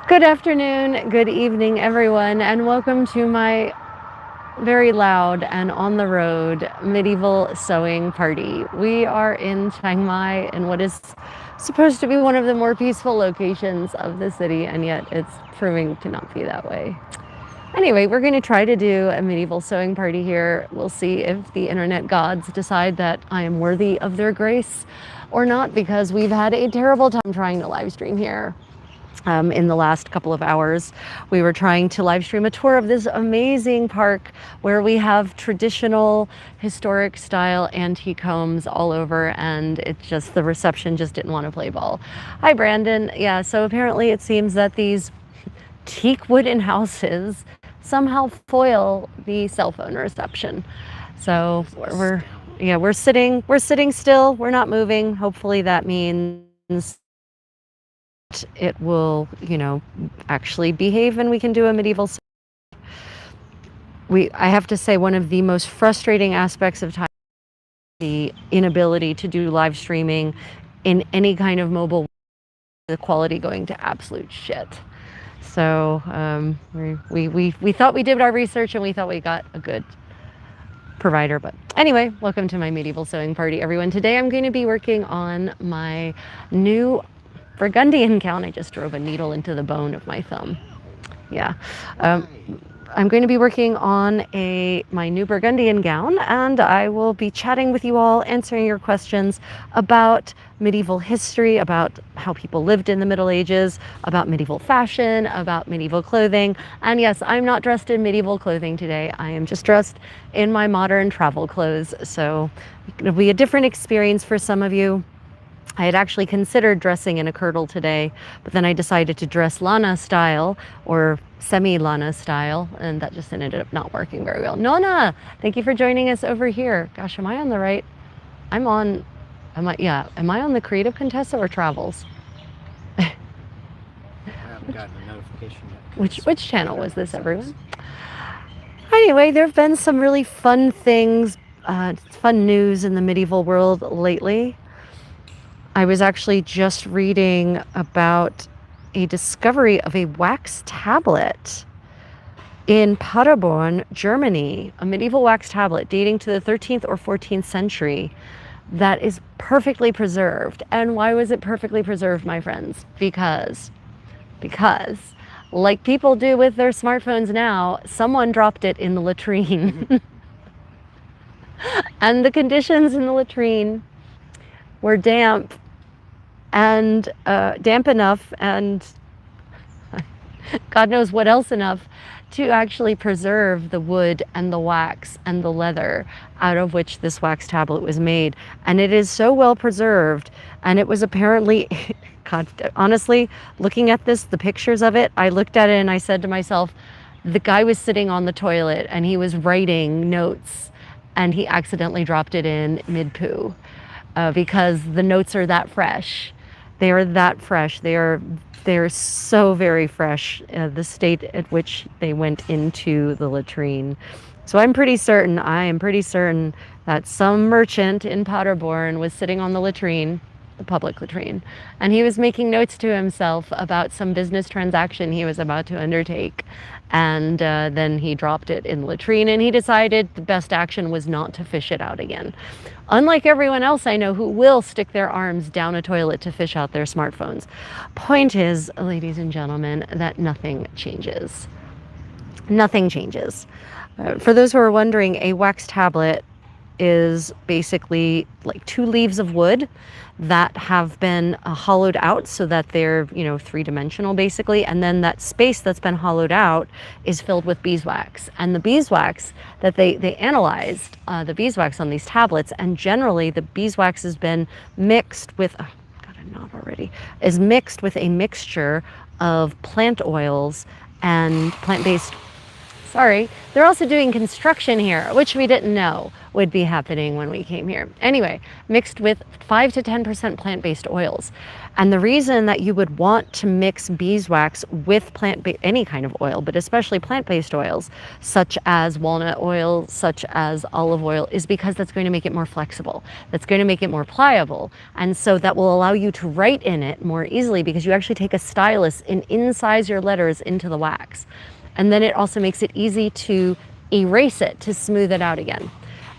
Good afternoon, good evening, everyone, and welcome to my very loud and on the road medieval sewing party. We are in Chiang Mai in what is supposed to be one of the more peaceful locations of the city, and yet it's proving to not be that way. Anyway, we're going to try to do a medieval sewing party here. We'll see if the internet gods decide that I am worthy of their grace or not, because we've had a terrible time trying to live stream here. In the last couple of hours, we were trying to live stream a tour of this amazing park where we have traditional historic style antique homes all over, and the reception just didn't want to play ball. Hi, Brandon. Yeah, so apparently it seems that these teak wooden houses somehow foil the cell phone reception. So we're sitting still. We're not moving. Hopefully that means it will, actually behave and we can do a medieval. I have to say, one of the most frustrating aspects of time is the inability to do live streaming in any kind of mobile, the quality going to absolute shit. So we thought we did our research and we thought we got a good provider. But anyway, welcome to my medieval sewing party, everyone. Today I'm going to be working on my new Burgundian gown. I just drove a needle into the bone of my thumb. Yeah. I'm going to be working on my new Burgundian gown, and I will be chatting with you all, answering your questions about medieval history, about how people lived in the Middle Ages, about medieval fashion, about medieval clothing. And yes, I'm not dressed in medieval clothing today. I am just dressed in my modern travel clothes. So it'll be a different experience for some of you. I had actually considered dressing in a kirtle today, but then I decided to dress Lana style or semi-Lana style, and that just ended up not working very well. Nona, thank you for joining us over here. Gosh, am I on the right? Am I on the Creative Contessa or Travels? I haven't gotten a notification yet. Which channel was this, everyone? Anyway, there have been some really fun things, fun news in the medieval world lately. I was actually just reading about a discovery of a wax tablet in Paderborn, Germany, a medieval wax tablet dating to the 13th or 14th century that is perfectly preserved. And why was it perfectly preserved, my friends? Because like people do with their smartphones now, someone dropped it in the latrine. And the conditions in the latrine were damp enough, and God knows what else enough, to actually preserve the wood and the wax and the leather out of which this wax tablet was made. And it is so well preserved, and it was apparently, God, honestly, looking at the pictures of it, I looked at it and I said to myself, the guy was sitting on the toilet and he was writing notes and he accidentally dropped it in mid-poo, because the notes are that fresh. They are that fresh. They are so very fresh, the state at which they went into the latrine. So I am pretty certain that some merchant in Paderborn was sitting on the latrine, the public latrine, and he was making notes to himself about some business transaction he was about to undertake. And then he dropped it in the latrine, and he decided the best action was not to fish it out again. Unlike everyone else I know who will stick their arms down a toilet to fish out their smartphones. Point is, ladies and gentlemen, that nothing changes. Nothing changes. For those who are wondering, a wax tablet is basically like 2 leaves of wood that have been hollowed out so that they're, 3-dimensional basically. And then that space that's been hollowed out is filled with beeswax. And the beeswax that they analyzed, the beeswax on these tablets, and generally the beeswax has been mixed with, is mixed with a mixture of plant oils and plant-based Sorry. They're also doing construction here, which we didn't know would be happening when we came here. Anyway, mixed with 5 to 10% plant-based oils. And the reason that you would want to mix beeswax with any kind of oil, but especially plant-based oils, such as walnut oil, such as olive oil, is because that's going to make it more flexible. That's going to make it more pliable. And so that will allow you to write in it more easily because you actually take a stylus and incise your letters into the wax. And then it also makes it easy to erase it, to smooth it out again.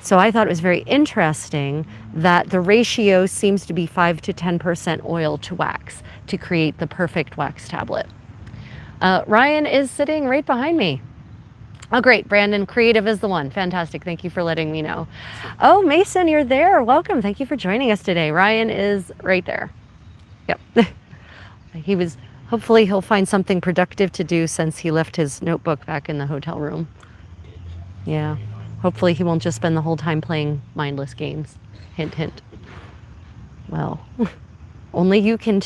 So I thought it was very interesting that the ratio seems to be 5 to 10% oil to wax to create the perfect wax tablet. Ryan is sitting right behind me. Oh, great. Brandon, creative is the one. Fantastic. Thank you for letting me know. Oh, Mason, you're there. Welcome. Thank you for joining us today. Ryan is right there. Yep. Hopefully he'll find something productive to do since he left his notebook back in the hotel room. Yeah. Hopefully he won't just spend the whole time playing mindless games. Hint, hint. Well, only you can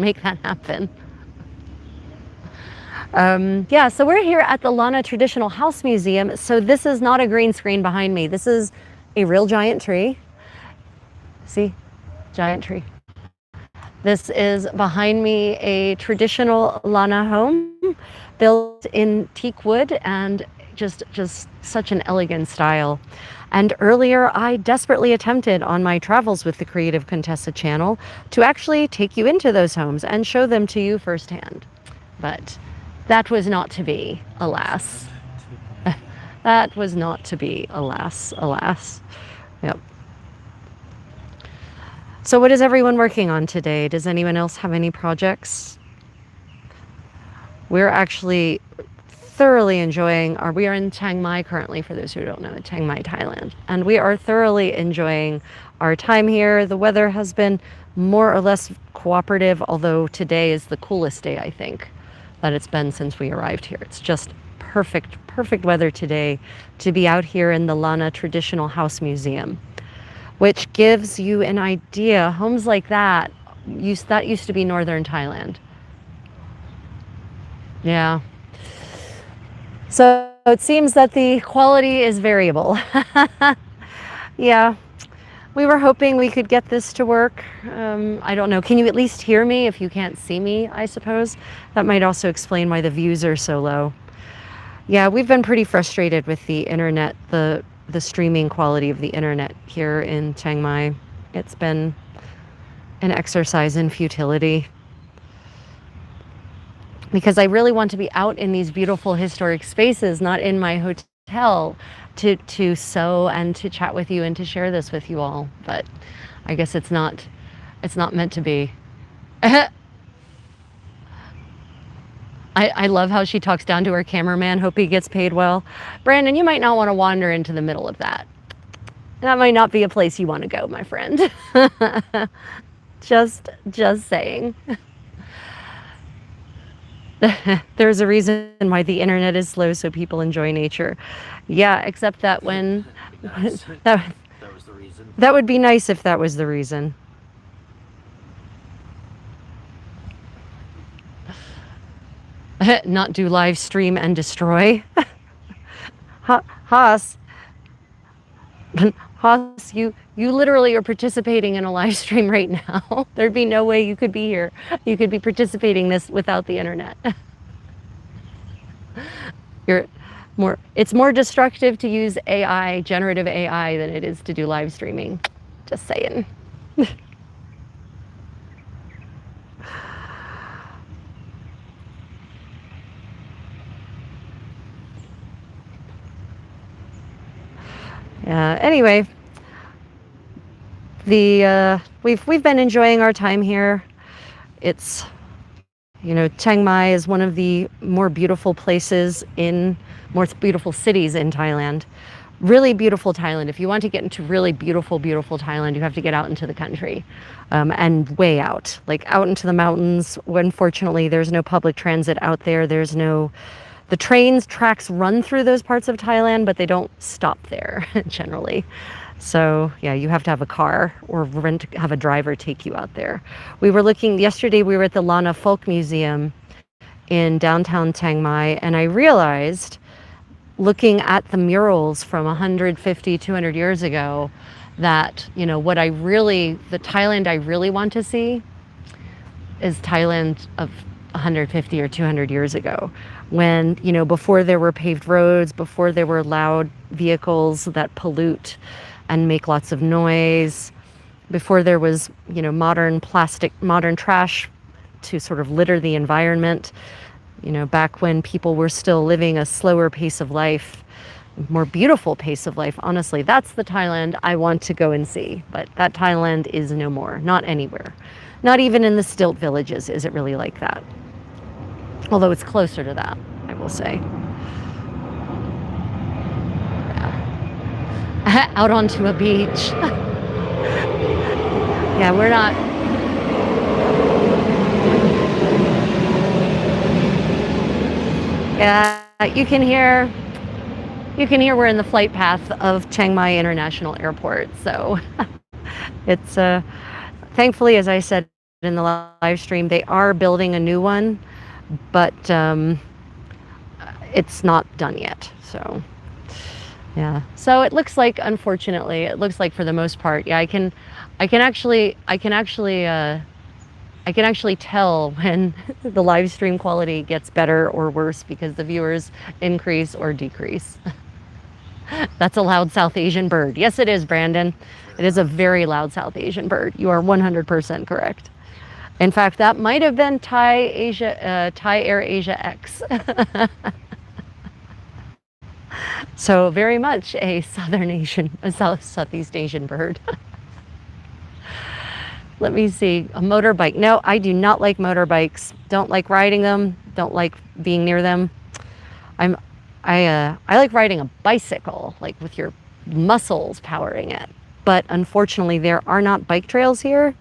make that happen. Yeah, so we're here at the Lana Traditional House Museum. So this is not a green screen behind me. This is a real giant tree. See? Giant tree. This is behind me a traditional Lana home built in teak wood and just such an elegant style. And earlier I desperately attempted on my travels with the Creative Contessa channel to actually take you into those homes and show them to you firsthand. But that was not to be, alas. That was not to be, alas, alas. Yep. So what is everyone working on today? Does anyone else have any projects? We're actually thoroughly enjoying we are in Chiang Mai currently, for those who don't know, Chiang Mai, Thailand. And we are thoroughly enjoying our time here. The weather has been more or less cooperative, although today is the coolest day, I think, that it's been since we arrived here. It's just perfect weather today to be out here in the Lana Traditional House Museum, which gives you an idea. Homes like that used to be northern Thailand. Yeah. So it seems that the quality is variable. Yeah. We were hoping we could get this to work. I don't know. Can you at least hear me if you can't see me, I suppose? That might also explain why the views are so low. Yeah, we've been pretty frustrated with the internet, the streaming quality of the internet here in Chiang Mai. It's been an exercise in futility. Because I really want to be out in these beautiful historic spaces, not in my hotel, to sew and to chat with you and to share this with you all. But I guess it's not meant to be. I love how she talks down to her cameraman, hope he gets paid well. Brandon, you might not want to wander into the middle of that. That might not be a place you want to go, my friend. Just saying. There's a reason why the internet is slow, so people enjoy nature. Yeah, except that when that was the reason. That would be nice if that was the reason. Not do live stream and destroy. Haas, you literally are participating in a live stream right now. There'd be no way you could be here. You could be participating this without the internet. It's more destructive to use AI, generative AI, than it is to do live streaming. Just saying. Anyway, we've been enjoying our time here. It's, Chiang Mai is one of the more beautiful cities in Thailand. Really beautiful Thailand. If you want to get into really beautiful Thailand, you have to get out into the country, and way out, like out into the mountains. Unfortunately, there's no public transit out there. The tracks run through those parts of Thailand, but they don't stop there generally. So yeah, you have to have a car or have a driver take you out there. Yesterday we were at the Lana Folk Museum in downtown Chiang Mai, and I realized looking at the murals from 150, 200 years ago, that, you know, the Thailand I really want to see is Thailand of 150 or 200 years ago, when, you know, before there were paved roads, before there were loud vehicles that pollute and make lots of noise, before there was, you know, modern trash to sort of litter the environment, you know, back when people were still living a slower pace of life, more beautiful pace of life. Honestly, that's the Thailand I want to go and see. But that Thailand is no more, not anywhere. Not even in the stilt villages is it really like that. Although it's closer to that, I will say. Yeah. Out onto a beach. Yeah, we're not. Yeah, you can hear we're in the flight path of Chiang Mai International Airport. So it's thankfully, as I said in the live stream, they are building a new one, but it's not done yet. So yeah, so it looks like, unfortunately, for the most part, yeah, I can actually tell when the live stream quality gets better or worse because the viewers increase or decrease. That's a loud South Asian bird. Yes, it is, Brandon. It is a very loud South Asian bird. You are 100% correct. In fact, that might have been Thai Air Asia X. So very much a Southeast Asian bird. Let me see, a motorbike. No, I do not like motorbikes. Don't like riding them. Don't like being near them. I like riding a bicycle, like with your muscles powering it. But unfortunately, there are not bike trails here.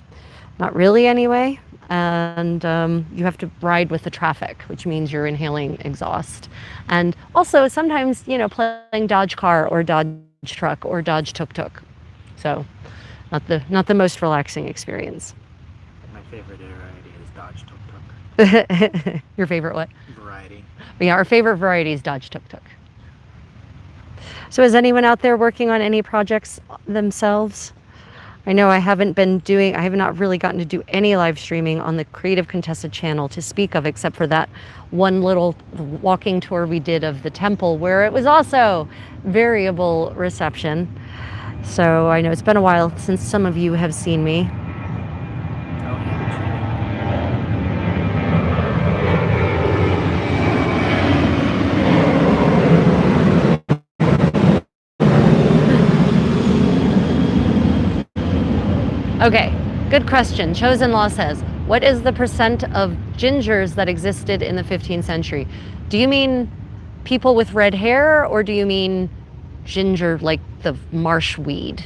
Not really, anyway. And you have to ride with the traffic, which means you're inhaling exhaust. And also sometimes, you know, playing Dodge car or Dodge truck or Dodge tuk-tuk. So not the most relaxing experience. My favorite variety is Dodge tuk-tuk. Your favorite what? Variety. Yeah, our favorite variety is Dodge tuk-tuk. So is anyone out there working on any projects themselves? I know I have not really gotten to do any live streaming on the Creative Contessa channel to speak of, except for that one little walking tour we did of the temple, where it was also variable reception. So I know it's been a while since some of you have seen me. Okay, good question. Chosen Law says, what is the percent of gingers that existed in the 15th century? Do you mean people with red hair, or do you mean ginger like the marsh weed?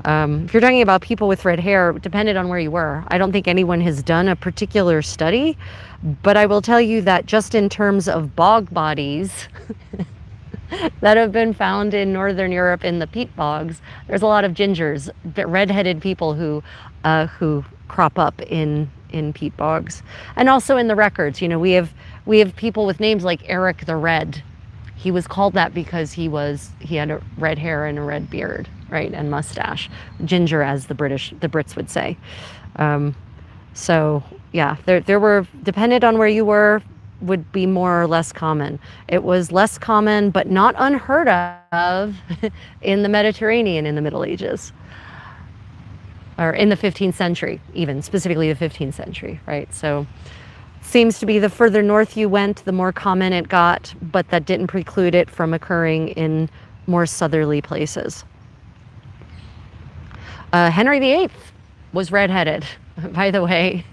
If you're talking about people with red hair, depended on where you were. I don't think anyone has done a particular study, but I will tell you that just in terms of bog bodies that have been found in Northern Europe in the peat bogs, there's a lot of gingers, red-headed people who crop up in peat bogs. And also in the records, you know, we have people with names like Eric the Red. He was called that because he had a red hair and a red beard, right, and mustache. Ginger, as the Brits would say. So yeah, there were, depended on where you were, would be more or less common. It was less common, but not unheard of in the Mediterranean in the Middle Ages, or in the 15th century, even specifically the 15th century, right? So seems to be the further north you went, the more common it got, but that didn't preclude it from occurring in more southerly places. Henry VIII was redheaded, by the way.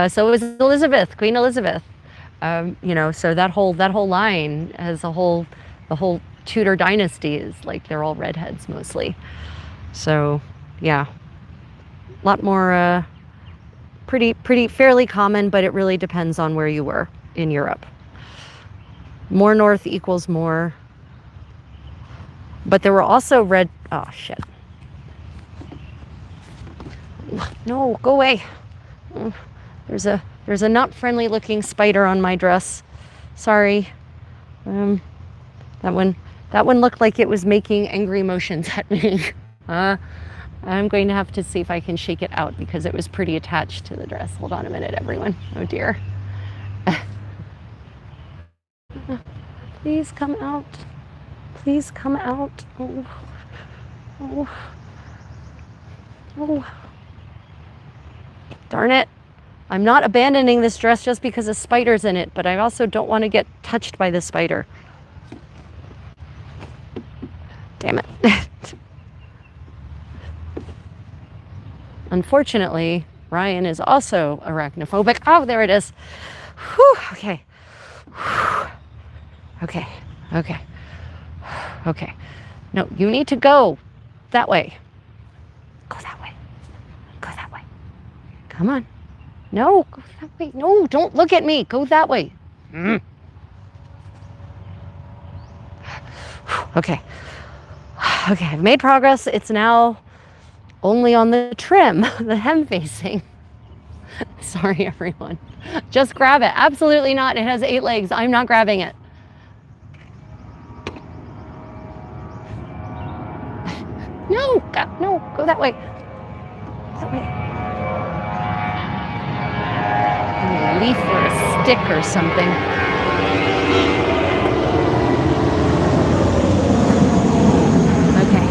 So was Elizabeth, Queen Elizabeth. You know, so that whole line has the whole Tudor dynasty is like they're all redheads mostly. So yeah, a lot more pretty fairly common, but it really depends on where you were in Europe. More north equals more. But there were also oh shit. No, go away. There's a not friendly looking spider on my dress. Sorry. That one looked like it was making angry motions at me. I'm going to have to see if I can shake it out because it was pretty attached to the dress. Hold on a minute, everyone. Oh dear. Please come out. Please come out. Oh. Oh. Oh. Darn it. I'm not abandoning this dress just because a spider's in it, but I also don't want to get touched by the spider. Damn it. Unfortunately, Ryan is also arachnophobic. Oh, there it is. Whew, okay. Whew. Okay. Okay. Okay. No, you need to go that way. Go that way. Go that way. Come on. No, go that way. No, don't look at me. Go that way. Okay. Okay, I've made progress. It's now only on the trim, the hem facing. Sorry, everyone. Just grab it. Absolutely not. It has 8 legs. I'm not grabbing it. No, no, go that way. That way. A leaf or a stick or something. Okay.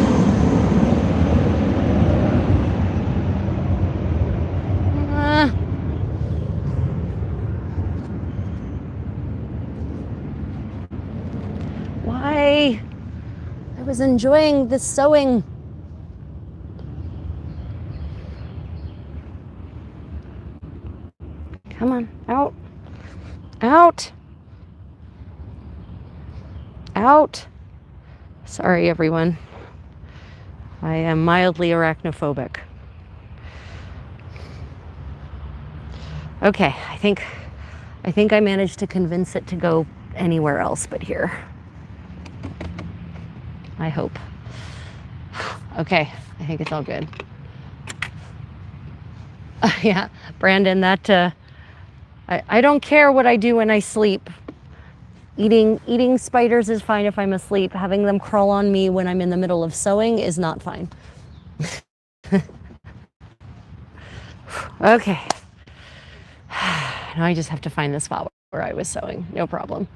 Why? I was enjoying the sewing. Come on, out. Out. Out. Sorry, everyone. I am mildly arachnophobic. Okay, I think I managed to convince it to go anywhere else but here. I hope. Okay, I think it's all good. Yeah, Brandon, that I don't care what I do when I sleep. Eating spiders is fine if I'm asleep. Having them crawl on me when I'm in the middle of sewing is not fine. Okay. Now I just have to find the spot where I was sewing. No problem.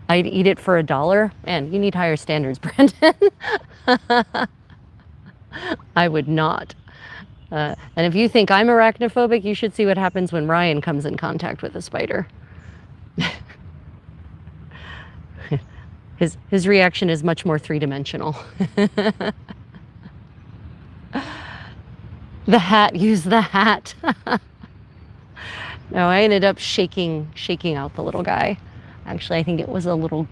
I'd eat it for $1. Man, you need higher standards, Brandon. I would not. And if you think I'm arachnophobic, you should see what happens when Ryan comes in contact with a spider. His reaction is much more three-dimensional. The hat, use the hat. No, I ended up shaking out the little guy. Actually, I think it was a little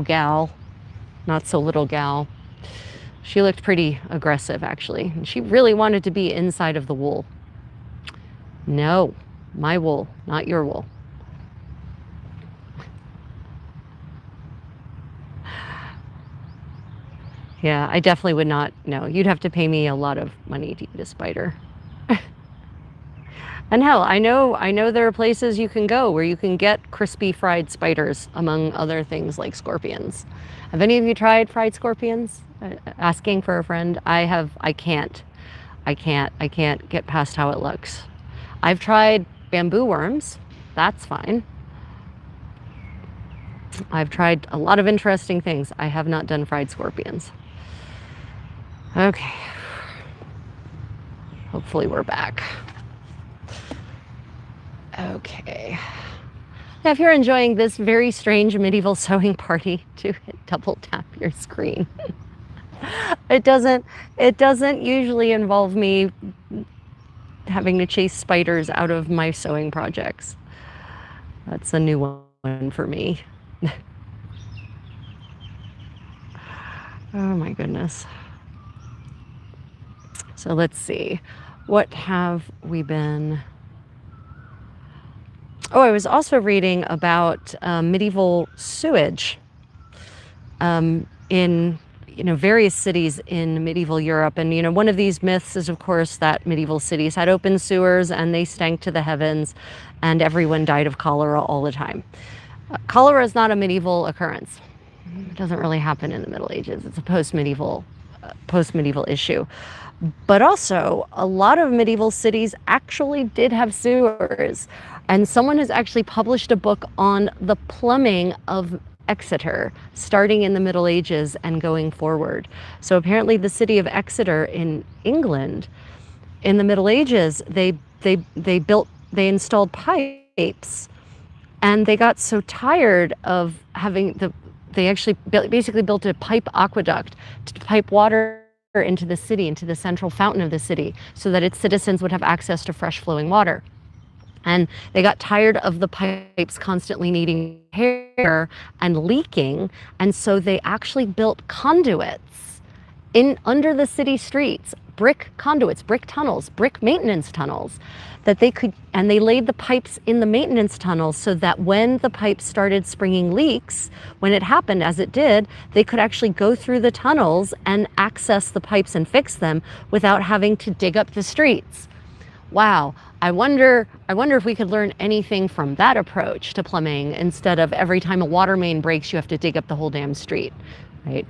gal, not so little gal. She looked pretty aggressive, actually. And she really wanted to be inside of the wool. No, my wool, not your wool. Yeah, I definitely would not. No, you'd have to pay me a lot of money to eat a spider. And hell, I know there are places you can go where you can get crispy fried spiders, among other things like scorpions. Have any of you tried fried scorpions? Asking for a friend. I have. I can't get past how it looks. I've tried bamboo worms. That's fine. I've tried a lot of interesting things. I have not done fried scorpions. Okay. Hopefully we're back. Okay. Now, if you're enjoying this very strange medieval sewing party, do hit double tap your screen. It doesn't usually involve me having to chase spiders out of my sewing projects. That's a new one for me. Oh my goodness. So let's see. What have we been... Oh, I was also reading about medieval sewage in various cities in medieval Europe. And one of these myths is, of course, that medieval cities had open sewers and they stank to the heavens and everyone died of cholera all the time. Cholera is not a medieval occurrence. It doesn't really happen in the Middle Ages. It's a post-medieval issue. But also, a lot of medieval cities actually did have sewers. And someone has actually published a book on the plumbing of Exeter, starting in the Middle Ages and going forward. So apparently the city of Exeter in England, in the Middle Ages, they installed pipes, and they got so tired of having they actually basically built a pipe aqueduct to pipe water into the city, into the central fountain of the city, so that its citizens would have access to fresh flowing water. And they got tired of the pipes constantly needing repair and leaking, and so they actually built conduits in under the city streets, brick conduits, brick tunnels, brick maintenance tunnels, that they could, and they laid the pipes in the maintenance tunnels so that when the pipes started springing leaks, when it happened, as it did, they could actually go through the tunnels and access the pipes and fix them without having to dig up the streets. Wow, I wonder if we could learn anything from that approach to plumbing, instead of every time a water main breaks, you have to dig up the whole damn street, right?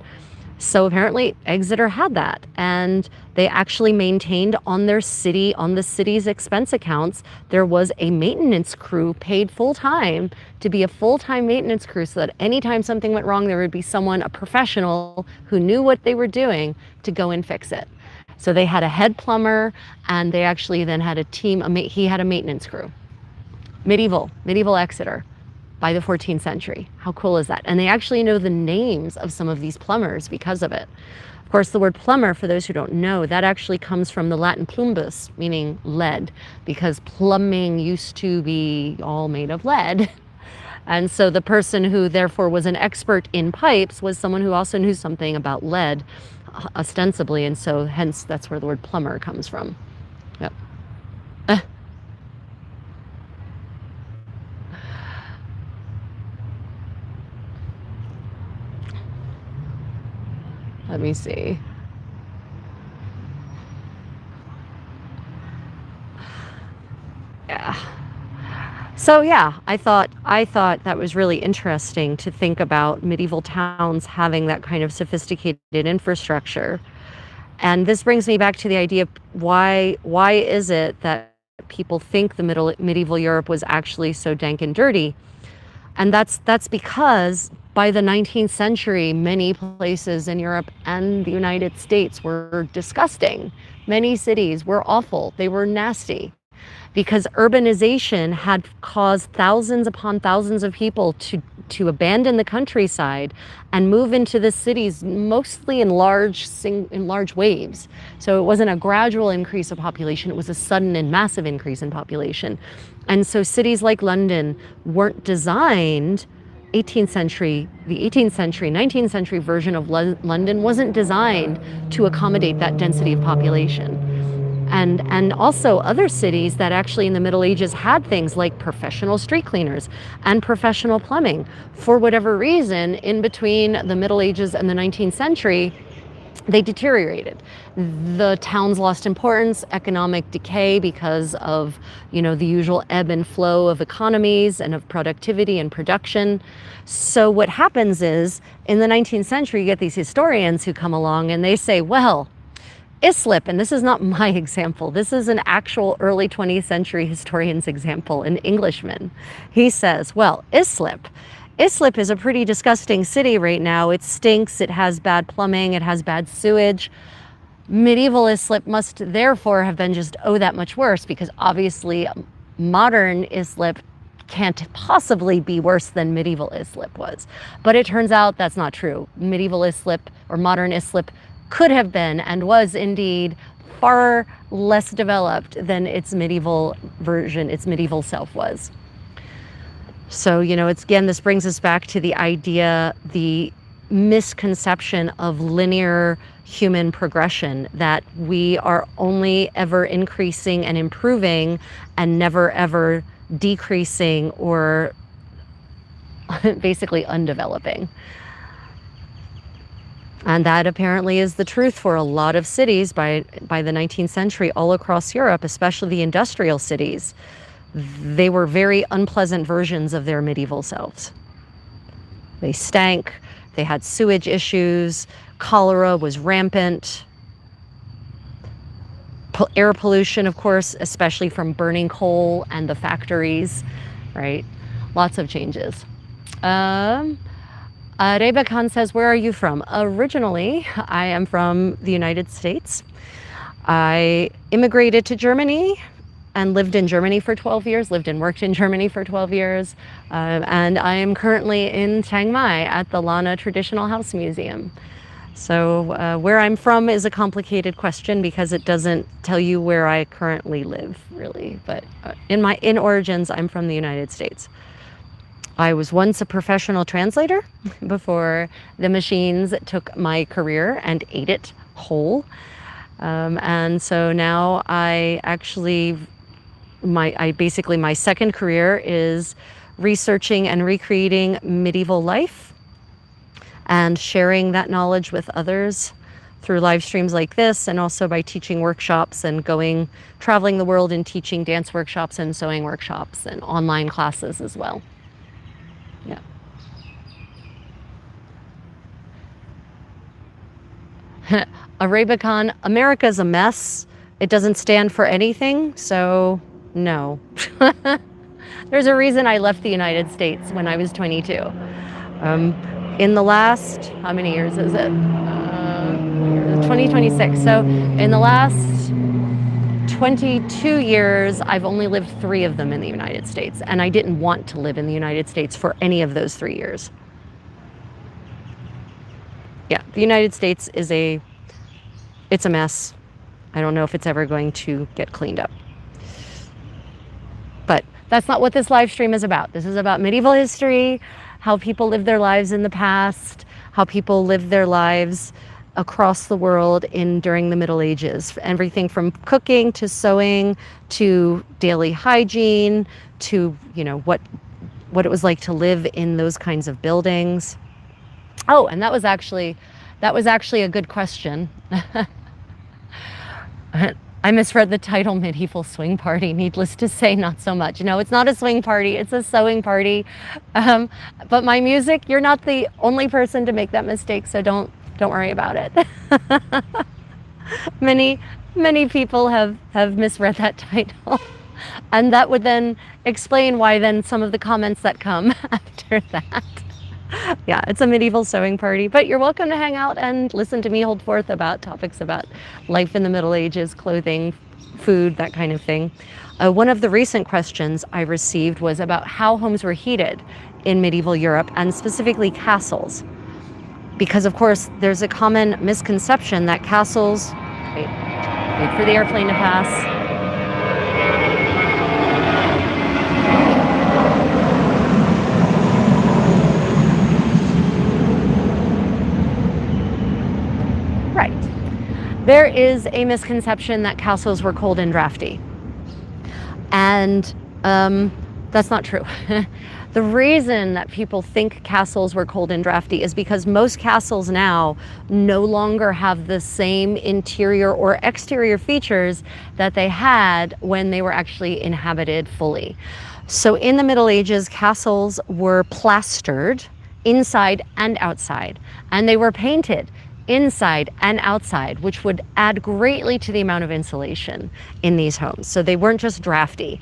So apparently Exeter had that, and they actually maintained on the city's expense accounts, there was a maintenance crew paid full-time to be a full-time maintenance crew, so that anytime something went wrong, there would be someone, a professional who knew what they were doing, to go and fix it. So they had a head plumber, and they actually then had a team, he had a maintenance crew. Medieval Exeter by the 14th century. How cool is that? And they actually know the names of some of these plumbers because of it. Of course, the word plumber, for those who don't know, that actually comes from the Latin plumbus, meaning lead, because plumbing used to be all made of lead. And so the person who therefore was an expert in pipes was someone who also knew something about lead, ostensibly, and so hence that's where the word plumber comes from. Yep. Let me see. Yeah. So yeah, I thought that was really interesting to think about medieval towns having that kind of sophisticated infrastructure. And this brings me back to the idea of why is it that people think the medieval Europe was actually so dank and dirty? And that's because by the 19th century, many places in Europe and the United States were disgusting. Many cities were awful. They were nasty, because urbanization had caused thousands upon thousands of people to abandon the countryside and move into the cities, mostly in large waves. So it wasn't a gradual increase of population, it was a sudden and massive increase in population. And so cities like London weren't designed, the 18th century, 19th century version of London wasn't designed to accommodate that density of population. And also other cities that actually in the Middle Ages had things like professional street cleaners and professional plumbing. For whatever reason, in between the Middle Ages and the 19th century, they deteriorated. The towns lost importance, economic decay because of, the usual ebb and flow of economies and of productivity and production. So what happens is, in the 19th century, you get these historians who come along and they say, well, Islip, and this is not my example, this is an actual early 20th century historian's example, an Englishman. He says, well, Islip is a pretty disgusting city right now. It stinks, it has bad plumbing, it has bad sewage. Medieval Islip must therefore have been just that much worse, because obviously modern Islip can't possibly be worse than medieval Islip was. But it turns out that's not true. Medieval Islip, or modern Islip, could have been and was indeed far less developed than its medieval version, its medieval self was. So, this brings us back to the idea, the misconception of linear human progression, that we are only ever increasing and improving and never ever decreasing or basically undeveloping. And that apparently is the truth for a lot of cities by the 19th century all across Europe, especially the industrial cities. They were very unpleasant versions of their medieval selves. They stank, they had sewage issues, cholera was rampant. Air pollution, of course, especially from burning coal and the factories, right? Lots of changes. Reba Khan says, where are you from? Originally, I am from the United States. I immigrated to Germany and lived in Germany for 12 years, lived and worked in Germany for 12 years. And I am currently in Chiang Mai at the Lana Traditional House Museum. So where I'm from is a complicated question because it doesn't tell you where I currently live, really. But in origins, I'm from the United States. I was once a professional translator before the machines took my career and ate it whole. And so now I actually, my second career is researching and recreating medieval life and sharing that knowledge with others through live streams like this, and also by teaching workshops and traveling the world and teaching dance workshops and sewing workshops and online classes as well. Yeah. Arabicon, America's a mess. It doesn't stand for anything, so no. There's a reason I left the United States when I was 22. In the last, how many years is it? 2026. So in the last 22 years, I've only lived 3 of them in the United States, and I didn't want to live in the United States for any of those 3 years. Yeah, the United States it's a mess. I don't know if it's ever going to get cleaned up. But that's not what this live stream is about. This is about medieval history, how people lived their lives in the past, how people lived their lives across the world during the Middle Ages. Everything from cooking to sewing to daily hygiene to, what it was like to live in those kinds of buildings. Oh, and that was actually a good question. I misread the title, Medieval Swing Party. Needless to say, not so much. No, it's not a swing party, it's a sewing party. But my music, you're not the only person to make that mistake, so don't worry about it. Many people have misread that title. And that would then explain why then some of the comments that come after that. Yeah, it's a medieval sewing party, but you're welcome to hang out and listen to me hold forth about topics about life in the Middle Ages, clothing, food, that kind of thing. One of the recent questions I received was about how homes were heated in medieval Europe, and specifically castles. Because, of course, there's a common misconception that castles... Wait for the airplane to pass. There is a misconception that castles were cold and drafty. And that's not true. The reason that people think castles were cold and drafty is because most castles now no longer have the same interior or exterior features that they had when they were actually inhabited fully. So in the Middle Ages, castles were plastered inside and outside, and they were painted inside and outside, which would add greatly to the amount of insulation in these homes. So they weren't just drafty.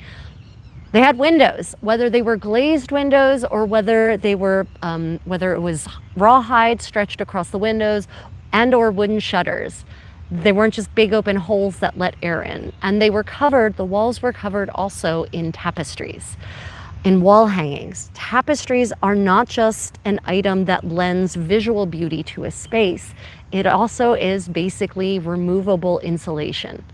They had windows, whether they were glazed windows or whether it was rawhide stretched across the windows and or wooden shutters. They weren't just big open holes that let air in. And the walls were covered also in tapestries, in wall hangings. Tapestries are not just an item that lends visual beauty to a space. It also is basically removable insulation.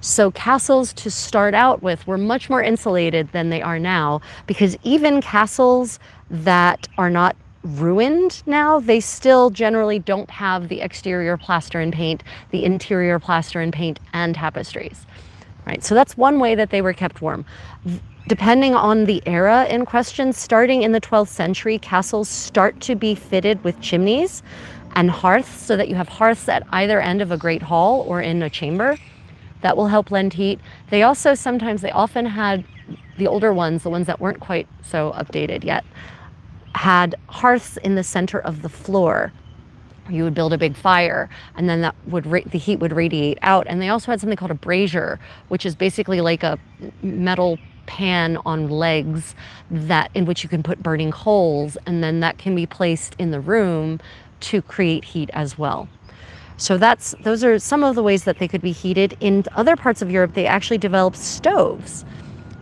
So castles, to start out with, were much more insulated than they are now, because even castles that are not ruined now, they still generally don't have the exterior plaster and paint, the interior plaster and paint, and tapestries. Right? So that's one way that they were kept warm. Depending on the era in question, starting in the 12th century, castles start to be fitted with chimneys and hearths, so that you have hearths at either end of a great hall or in a chamber. That will help lend heat. They often had, the older ones, the ones that weren't quite so updated yet, had hearths in the center of the floor. You would build a big fire, and then the heat would radiate out. And they also had something called a brazier, which is basically like a metal pan on legs in which you can put burning coals, and then that can be placed in the room to create heat as well. So those are some of the ways that they could be heated. In other parts of Europe, they actually developed stoves.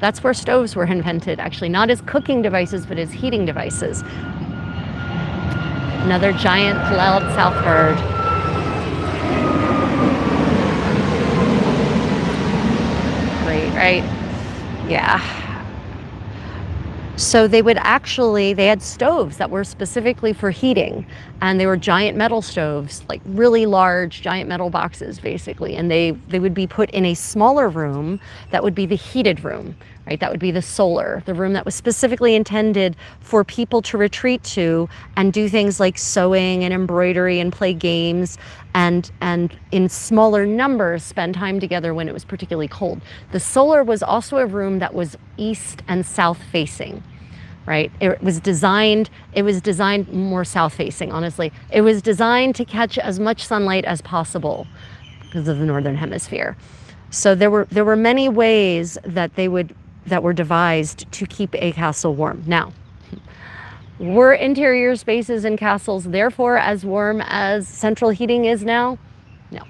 That's where stoves were invented, actually, not as cooking devices, but as heating devices. Another giant loud south bird. Great, right? Yeah. So they had stoves that were specifically for heating, and they were giant metal stoves, like really large giant metal boxes basically, and they would be put in a smaller room that would be the heated room, right? That would be the room that was specifically intended for people to retreat to and do things like sewing and embroidery and play games, and in smaller numbers spend time together when it was particularly cold. The solar was also a room that was east and south facing, right? It was designed more south facing, honestly. It was designed to catch as much sunlight as possible because of the northern hemisphere. So there were many ways that were devised to keep a castle warm. Now, were interior spaces in castles therefore as warm as central heating is now? No.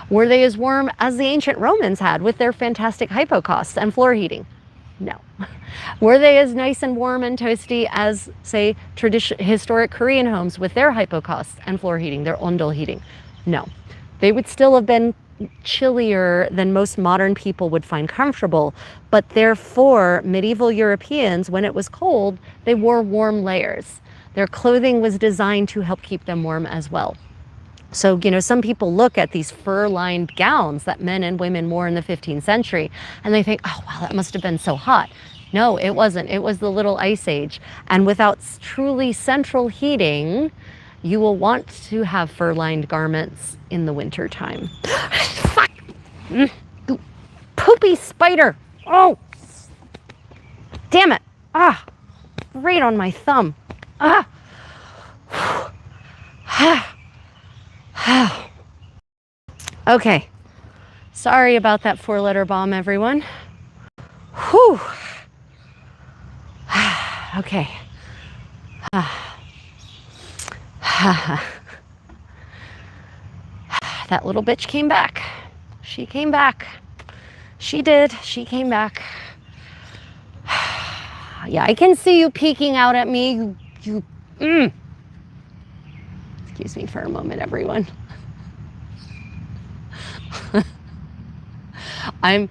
Were they as warm as the ancient Romans had with their fantastic hypocausts and floor heating? No. Were they as nice and warm and toasty as, say, historic Korean homes with their hypocausts and floor heating, their ondol heating? No. They would still have been chillier than most modern people would find comfortable, but therefore medieval Europeans, when it was cold, they wore warm layers. Their clothing was designed to help keep them warm as well. So, some people look at these fur-lined gowns that men and women wore in the 15th century, and they think, oh, wow, that must have been so hot. No, it wasn't. It was the Little Ice Age. And without truly central heating, you will want to have fur-lined garments in the wintertime. Fuck! You poopy spider! Oh! Damn it! Ah! Right on my thumb. Ah! Okay. Sorry about that 4-letter bomb, everyone. Whew. Okay. That little bitch came back. She came back. She did. She came back. Yeah, I can see you peeking out at me. Excuse me for a moment, everyone. I'm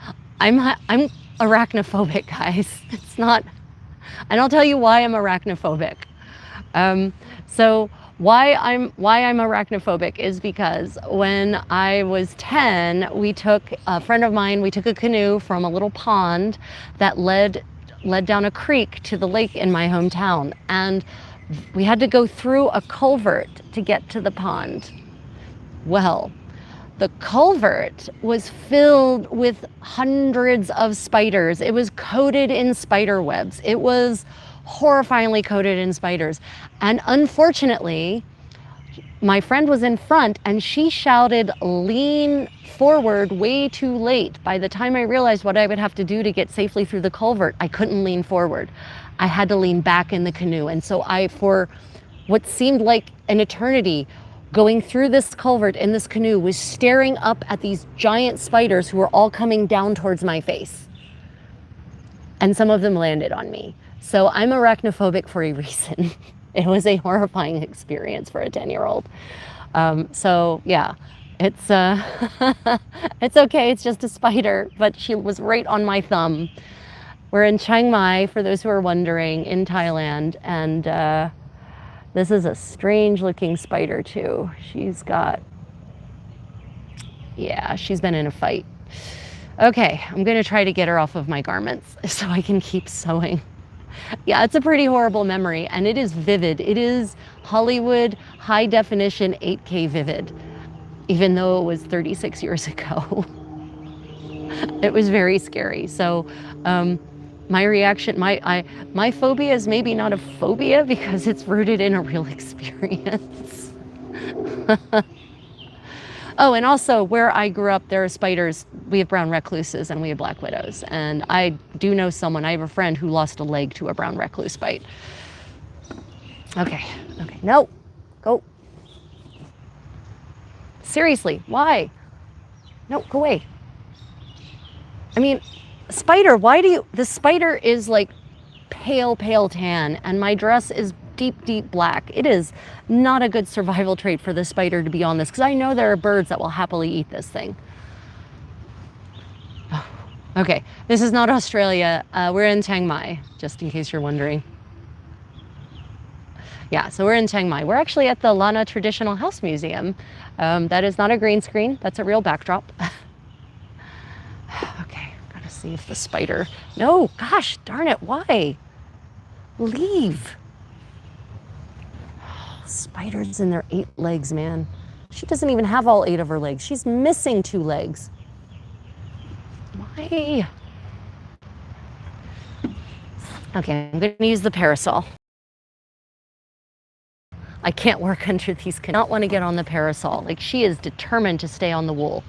arachnophobic, guys. It's not, and I'll tell you why I'm arachnophobic. So why I'm arachnophobic is because when I was 10, a friend of mine, we took a canoe from a little pond that led down a creek to the lake in my hometown, and we had to go through a culvert to get to the pond. Well, the culvert was filled with hundreds of spiders. It was coated in spider webs. It was horrifyingly coated in spiders. And unfortunately, my friend was in front and she shouted, "Lean forward," way too late. By the time I realized what I would have to do to get safely through the culvert, I couldn't lean forward. I had to lean back in the canoe. And so for what seemed like an eternity, going through this culvert in this canoe was staring up at these giant spiders who were all coming down towards my face. And some of them landed on me. So I'm arachnophobic for a reason. It was a horrifying experience for a 10-year-old. So yeah, it's it's okay. It's just a spider, but she was right on my thumb. We're in Chiang Mai, for those who are wondering, in Thailand, and this is a strange looking spider too. She's been in a fight. Okay, I'm gonna try to get her off of my garments so I can keep sewing. Yeah, it's a pretty horrible memory, and it is vivid. It is Hollywood high definition 8K vivid, even though it was 36 years ago. It was very scary. So My reaction, my phobia is maybe not a phobia because it's rooted in a real experience. Oh, and also where I grew up, there are spiders. We have brown recluses and we have black widows. And I do know someone, I have a friend who lost a leg to a brown recluse bite. Okay, no, go. Seriously, why? No, go away. I mean, spider, why do you, the spider is like pale tan and my dress is deep black. It is not a good survival trait for the spider to be on this because I know there are birds that will happily eat this thing. Okay, this is not Australia. We're in Chiang Mai, just in case you're wondering. Yeah, so we're in Chiang Mai. We're actually at the Lana Traditional House Museum. That is not a green screen, that's a real backdrop. Okay, gotta see if the spider, no, gosh, darn it, why? Leave. Spiders in their 8 legs, man. She doesn't even have all 8 of her legs. She's missing 2 legs. Why? Okay, I'm gonna use the parasol. I can't work under these, cannot want to get on the parasol. Like, she is determined to stay on the wool.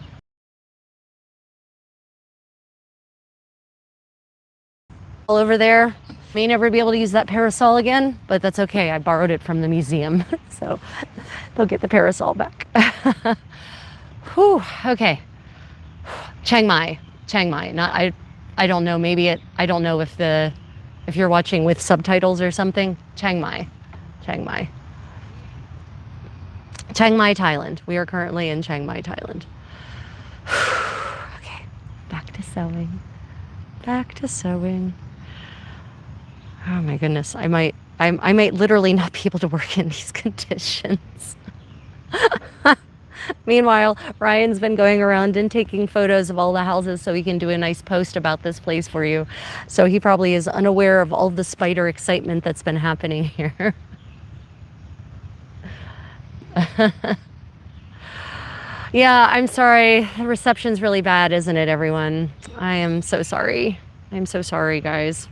All over there. May never be able to use that parasol again, but that's okay. I borrowed it from the museum, so they'll get the parasol back. Whew, okay. Chiang Mai. Not, I don't know, maybe it, I don't know if you're watching with subtitles or something. Chiang Mai, Thailand. We are currently in Chiang Mai, Thailand. Okay, back to sewing. Oh my goodness, I might literally not be able to work in these conditions. Meanwhile, Ryan's been going around and taking photos of all the houses so he can do a nice post about this place for you. So he probably is unaware of all the spider excitement that's been happening here. Yeah, I'm sorry. The reception's really bad, isn't it, everyone? I am so sorry. I'm so sorry, guys.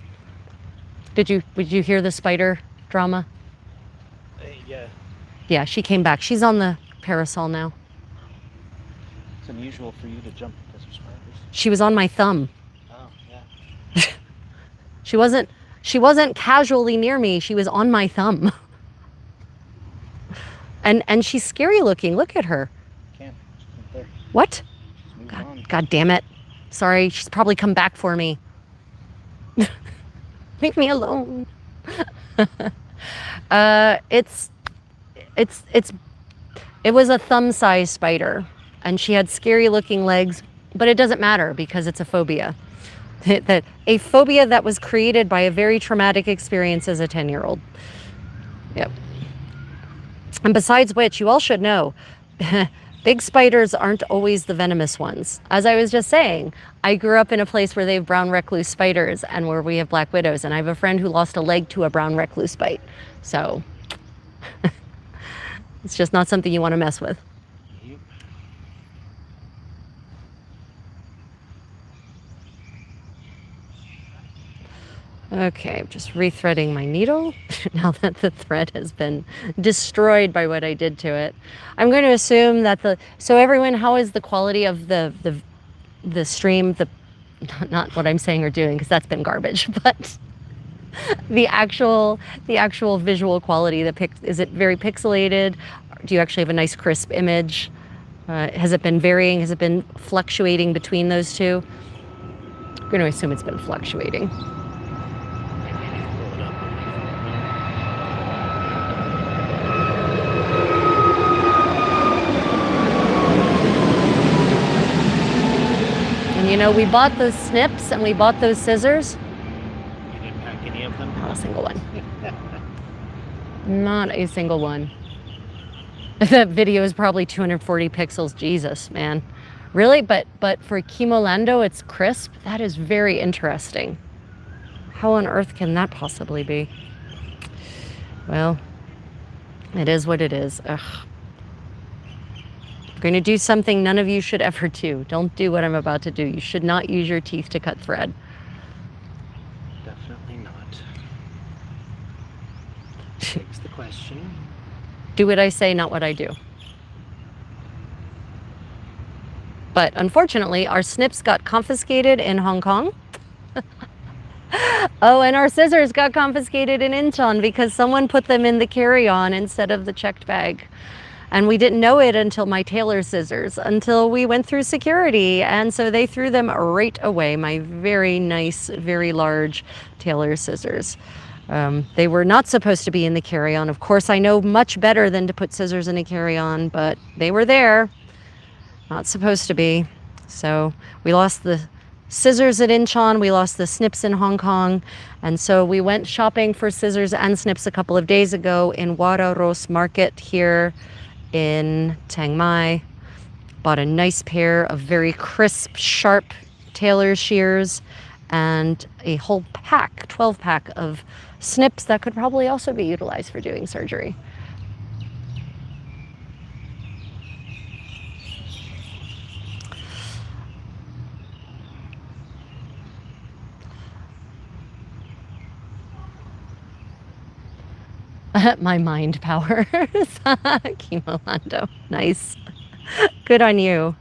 Did you hear the spider drama? Yeah. Yeah, she came back. She's on the parasol now. It's unusual for you to jump because of spiders. She was on my thumb. Oh, yeah. She wasn't casually near me. She was on my thumb. And she's scary looking. Look at her. Can't. She's not there. What? She's moving on. God damn it. Sorry, she's probably come back for me. Leave me alone. It was a thumb-sized spider, and she had scary looking legs, but it doesn't matter because it's a phobia. A phobia that was created by a very traumatic experience as a 10-year-old. Yep. And besides which, you all should know, big spiders aren't always the venomous ones. As I was just saying, I grew up in a place where they have brown recluse spiders and where we have black widows, and I have a friend who lost a leg to a brown recluse bite. So it's just not something you want to mess with. Yep. Okay, I'm just rethreading my needle now that the thread has been destroyed by what I did to it. I'm going to assume that so everyone, how is the quality of the stream, not what I'm saying or doing, because that's been garbage, but the actual visual quality, is it very pixelated? Do you actually have a nice crisp image? Has it been varying? Has it been fluctuating between those two? I'm going to assume it's been fluctuating. And you know, we bought those snips and we bought those scissors. You didn't pack any of them? Not a single one. Not a single one. That video is probably 240 pixels. Jesus, man. Really? But for Kimolando, it's crisp? That is very interesting. How on earth can that possibly be? Well, it is what it is. Ugh. I'm going to do something none of you should ever do. Don't do what I'm about to do. You should not use your teeth to cut thread. not. Begs the question. Do what I say, not what I do. But unfortunately, our snips got confiscated in Hong Kong. Oh, and our scissors got confiscated in Incheon because someone put them in the carry-on instead of the checked bag. And we didn't know it until my tailor scissors, until we went through security. And so they threw them right away, my very nice, very large tailor scissors. They were not supposed to be in the carry-on. Of course, I know much better than to put scissors in a carry-on, but they were there. Not supposed to be. So we lost the scissors at Incheon, we lost the snips in Hong Kong, and so we went shopping for scissors and snips a couple of days ago in Wadaros Market here in Chiang Mai. Bought a nice pair of very crisp, sharp tailor shears and a whole pack, 12-pack of snips that could probably also be utilized for doing surgery. My mind powers. Kimolando. Nice. Good on you.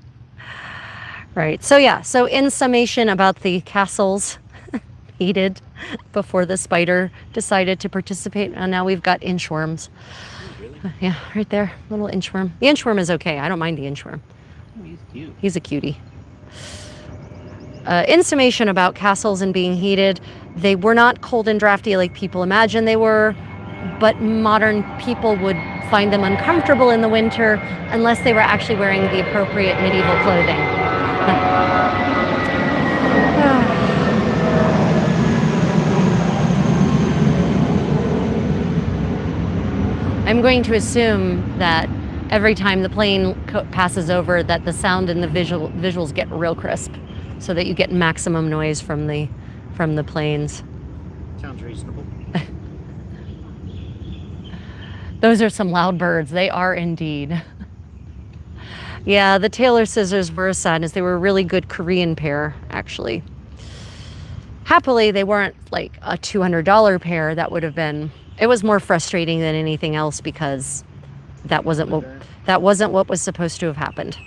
Right. So yeah. So in summation about the castles heated before the spider decided to participate. And now we've got inchworms. Oh, really? Yeah, right there. Little inchworm. The inchworm is okay. I don't mind the inchworm. Oh, he's cute. He's a cutie. In summation about castles and being heated, they were not cold and drafty like people imagine they were, but modern people would find them uncomfortable in the winter unless they were actually wearing the appropriate medieval clothing. I'm going to assume that every time the plane passes over that the sound and the visuals get real crisp so that you get maximum noise from the planes. Sounds reasonable. Those are some loud birds. They are indeed. Yeah, the tailor scissors were a sadness. They were a really good Korean pair, actually. Happily, they weren't like a $200 pair. That would have been, it was more frustrating than anything else because that wasn't what was supposed to have happened.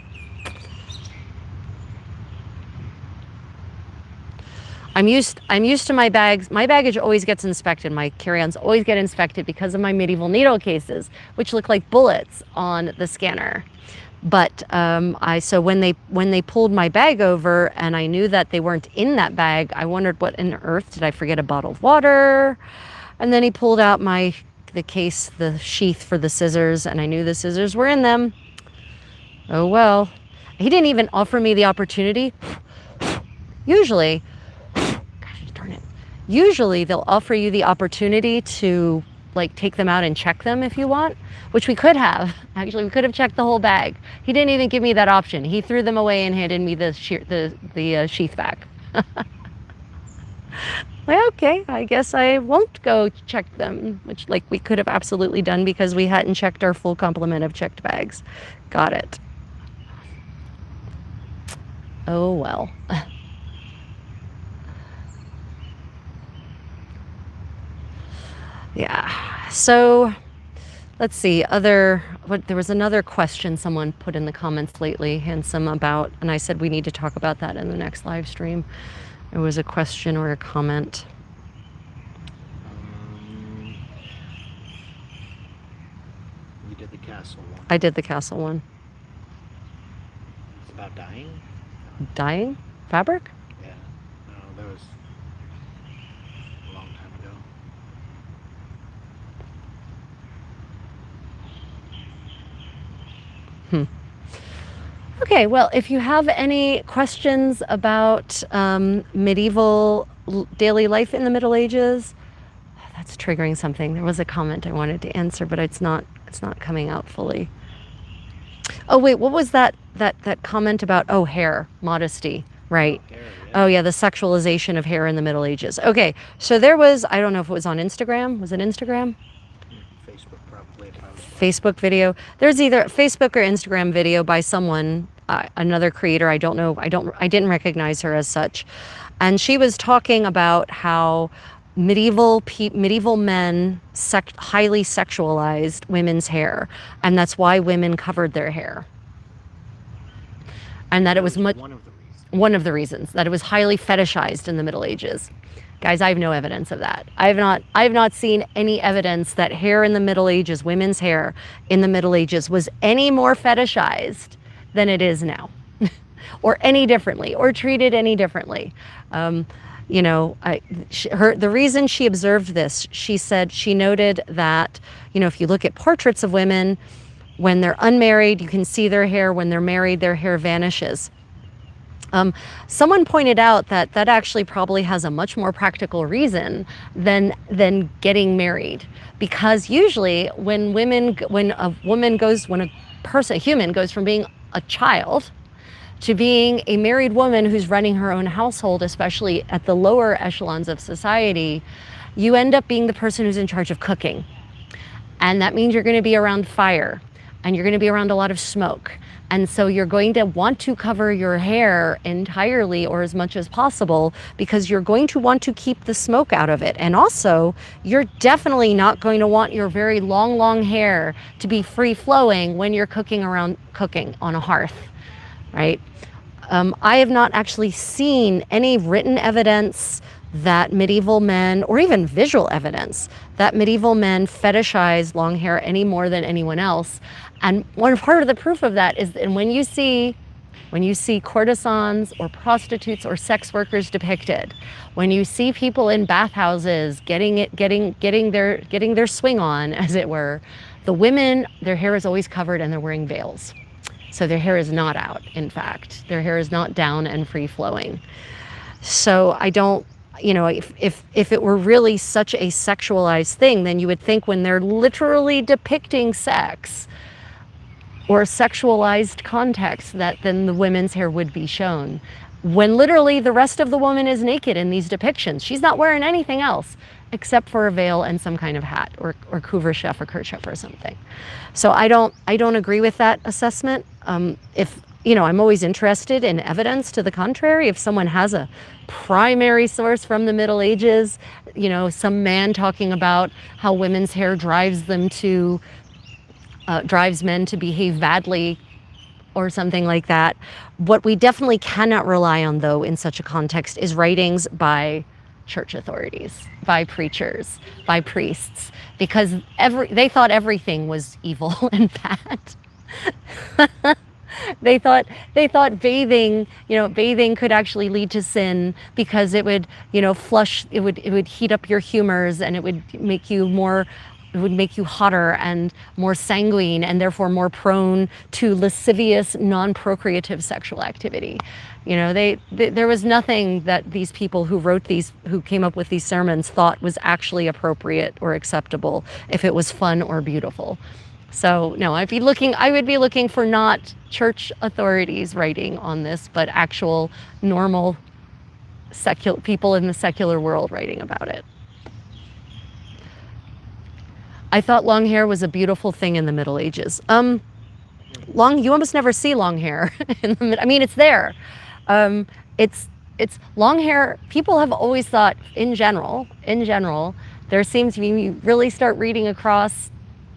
I'm used to my bags. My baggage always gets inspected. My carry-ons always get inspected because of my medieval needle cases, which look like bullets on the scanner. But so when they pulled my bag over and I knew that they weren't in that bag, I wondered, what on earth, did I forget a bottle of water? And then he pulled out the case, the sheath for the scissors, and I knew the scissors were in them. Oh well. He didn't even offer me the opportunity. Usually they'll offer you the opportunity to like take them out and check them if you want, which we could have. Actually, we could have checked the whole bag. He didn't even give me that option. He threw them away and handed me the sheath back. Well, okay, I guess I won't go check them, which like we could have absolutely done because we hadn't checked our full complement of checked bags. Got it. Oh well. Yeah, so let's see, there was another question someone put in the comments lately, Handsome, about, and I said we need to talk about that in the next live stream. It was a question or a comment. You did the castle one. I did the castle one. It's about dying? Dyeing? Fabric? Yeah. No, that was a long time ago. Okay, well, if you have any questions about medieval daily life in the Middle Ages, that's triggering something. There was a comment I wanted to answer, but it's not coming out fully. Oh wait, what was that comment about? Oh, hair, modesty, right? Hair, yeah. Oh yeah, the sexualization of hair in the Middle Ages. Okay, so there was, I don't know if it was on Instagram. Was it Instagram? Facebook probably. Facebook video. There's either Facebook or Instagram video by someone, another creator. I don't know. I didn't recognize her as such. And she was talking about how medieval men highly sexualized women's hair, and that's why women covered their hair. And that it was one of the reasons. One of the reasons that it was highly fetishized in the Middle Ages. Guys, I have no evidence of that. I have not seen any evidence that hair in the Middle Ages, women's hair in the Middle Ages, was any more fetishized than it is now, or any differently, or treated any differently. You know, the reason she observed this, she said, she noted that, you know, if you look at portraits of women, when they're unmarried, you can see their hair. When they're married, their hair vanishes. Someone pointed out that that actually probably has a much more practical reason than getting married, because usually when a human goes from being a child to being a married woman who's running her own household, especially at the lower echelons of society, you end up being the person who's in charge of cooking. And that means you're going to be around fire, and you're going to be around a lot of smoke. And so you're going to want to cover your hair entirely, or as much as possible, because you're going to want to keep the smoke out of it. And also, you're definitely not going to want your very long hair to be free flowing when you're cooking on a hearth, right? I have not actually seen any written evidence that medieval men, or even visual evidence, that medieval men fetishize long hair any more than anyone else. And one part of the proof of that is that when you see courtesans or prostitutes or sex workers depicted, when you see people in bathhouses getting their swing on, as it were, the women, their hair is always covered and they're wearing veils. So their hair is not out, in fact. Their hair is not down and free flowing. So I don't, you know, if it were really such a sexualized thing, then you would think when they're literally depicting sex or sexualized context, that then the women's hair would be shown. When literally the rest of the woman is naked in these depictions. She's not wearing anything else except for a veil and some kind of hat, or couvre-chef or kerchief or something. So I don't agree with that assessment. If, you know, I'm always interested in evidence to the contrary. If someone has a primary source from the Middle Ages, you know, some man talking about how women's hair drives men to behave badly or something like that. What we definitely cannot rely on, though, in such a context is writings by church authorities, by preachers, by priests, because they thought everything was evil and bad. They thought bathing could actually lead to sin, because it would, you know, it would heat up your humors, and it would make you hotter and more sanguine, and therefore more prone to lascivious, non-procreative sexual activity. You know, there was nothing that these people who came up with these sermons thought was actually appropriate or acceptable if it was fun or beautiful. So no, I would be looking for not church authorities writing on this, but actual normal secular people in the secular world writing about it. I thought long hair was a beautiful thing in the Middle Ages. You almost never see long hair I mean, it's there. It's long hair. People have always thought, in general, there seems to be, you really start reading across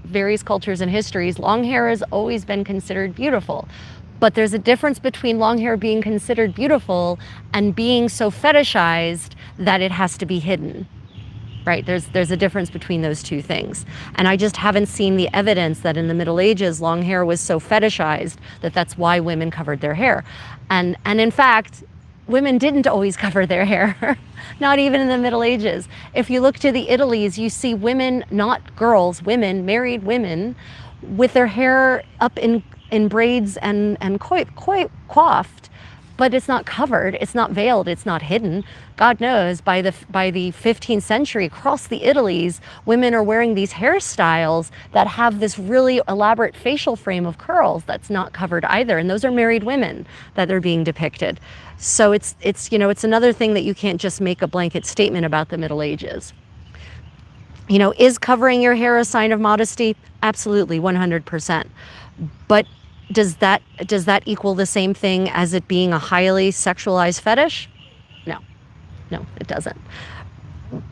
various cultures and histories, long hair has always been considered beautiful. But there's a difference between long hair being considered beautiful and being so fetishized that it has to be hidden. Right? There's a difference between those two things. And I just haven't seen the evidence that in the Middle Ages, long hair was so fetishized that that's why women covered their hair. And in fact, women didn't always cover their hair, not even in the Middle Ages. If you look to the Italies, you see women, not girls, women, married women, with their hair up in braids and coiffed, but it's not covered, it's not veiled, it's not hidden. God knows, by the 15th century, across the Italies, women are wearing these hairstyles that have this really elaborate facial frame of curls that's not covered either. And those are married women that are being depicted. So it's another thing that you can't just make a blanket statement about the Middle Ages. You know, is covering your hair a sign of modesty? Absolutely, 100%. But does that equal the same thing as it being a highly sexualized fetish? No, it doesn't.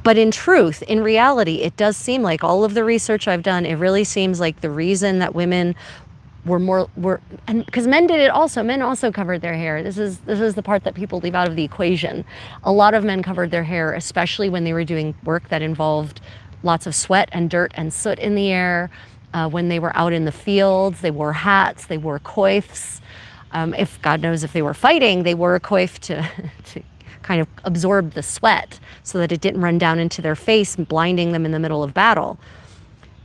But in truth, in reality, it does seem like all of the research I've done, it really seems like the reason that women were and because men did it also. Men also covered their hair. This is the part that people leave out of the equation. A lot of men covered their hair, especially when they were doing work that involved lots of sweat and dirt and soot in the air. When they were out in the fields, they wore hats, they wore coifs. If God knows if they were fighting, they wore a coif to to kind of absorb the sweat so that it didn't run down into their face, blinding them in the middle of battle.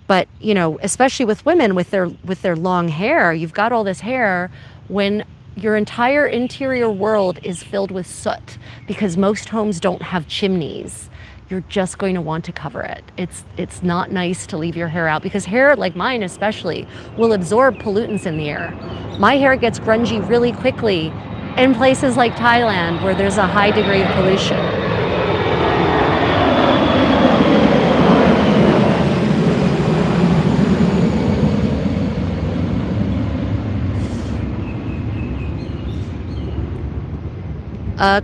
But, you know, especially with women with their long hair, you've got all this hair when your entire interior world is filled with soot because most homes don't have chimneys. You're just going to want to cover it. It's not nice to leave your hair out because hair, like mine especially, will absorb pollutants in the air. My hair gets grungy really quickly in places like Thailand where there's a high degree of pollution.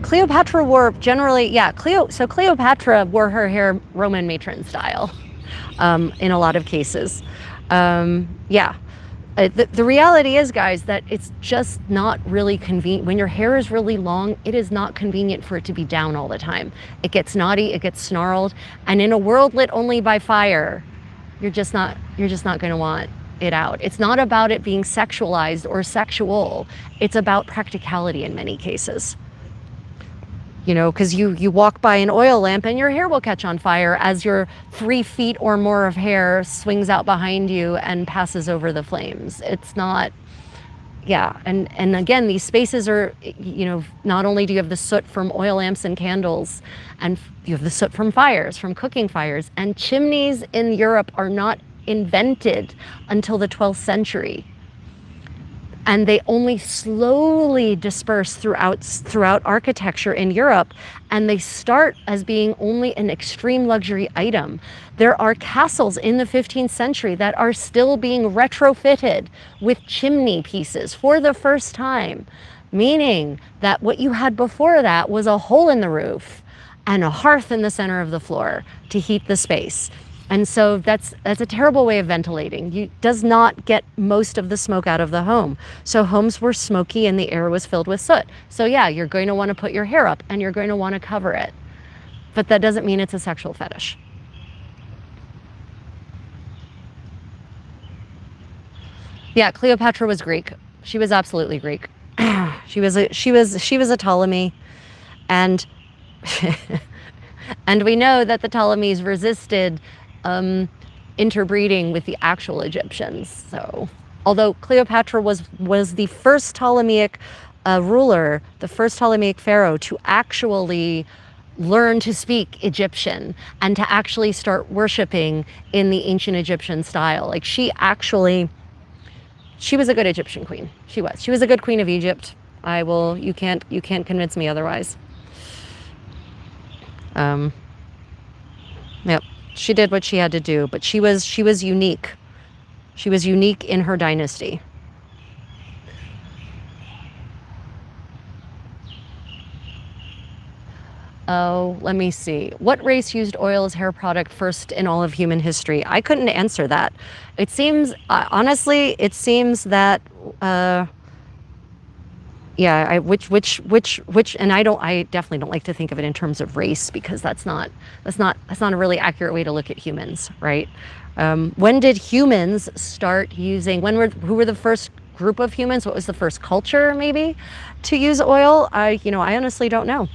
Cleopatra wore generally, yeah, so Cleopatra wore her hair Roman matron style in a lot of cases. Yeah. The reality is, guys, that it's just not really convenient. When your hair is really long, it is not convenient for it to be down all the time. It gets knotty, it gets snarled, and in a world lit only by fire, you're just not going to want it out. It's not about it being sexualized or sexual. It's about practicality in many cases. You know, because you walk by an oil lamp and your hair will catch on fire as your 3 feet or more of hair swings out behind you and passes over the flames. It's not, yeah. And again, these spaces are, you know, not only do you have the soot from oil lamps and candles, and you have the soot from fires, from cooking fires, and chimneys in Europe are not invented until the 12th century. And they only slowly disperse throughout architecture in Europe, and they start as being only an extreme luxury item. There are castles in the 15th century that are still being retrofitted with chimney pieces for the first time, meaning that what you had before that was a hole in the roof and a hearth in the center of the floor to heat the space. And so that's a terrible way of ventilating. It does not get most of the smoke out of the home. So homes were smoky and the air was filled with soot. So yeah, you're going to want to put your hair up and you're going to want to cover it. But that doesn't mean it's a sexual fetish. Yeah, Cleopatra was Greek. She was absolutely Greek. She was a Ptolemy, and and we know that the Ptolemies resisted interbreeding with the actual Egyptians. So, although Cleopatra was the first Ptolemaic ruler, the first Ptolemaic pharaoh to actually learn to speak Egyptian and to actually start worshiping in the ancient Egyptian style. Like she was a good Egyptian queen. She was a good queen of Egypt. You can't convince me otherwise. Yep. She did what she had to do, but she was unique. She was unique in her dynasty. Oh, let me see. What race used oil as hair product first in all of human history? I couldn't answer that. It seems, honestly, it seems that, yeah, and I definitely don't like to think of it in terms of race because that's not a really accurate way to look at humans, right? When did humans start using? Who were the first group of humans? What was the first culture maybe to use oil? I honestly don't know.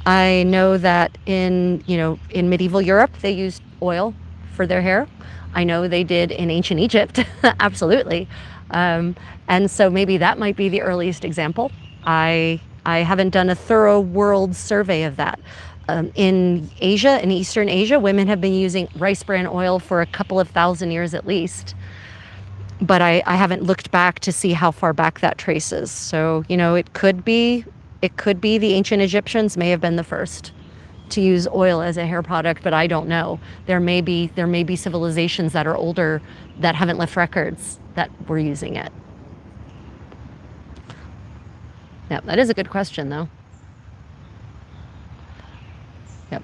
I know that in medieval Europe they used oil for their hair. I know they did in ancient Egypt, absolutely. And so maybe that might be the earliest example. I haven't done a thorough world survey of that. In Asia, in Eastern Asia, women have been using rice bran oil for a couple of thousand years at least. But I haven't looked back to see how far back that traces. So, it could be the ancient Egyptians may have been the first to use oil as a hair product, but I don't know. There may be civilizations that are older that haven't left records that were using it. Yeah, that is a good question though. Yep.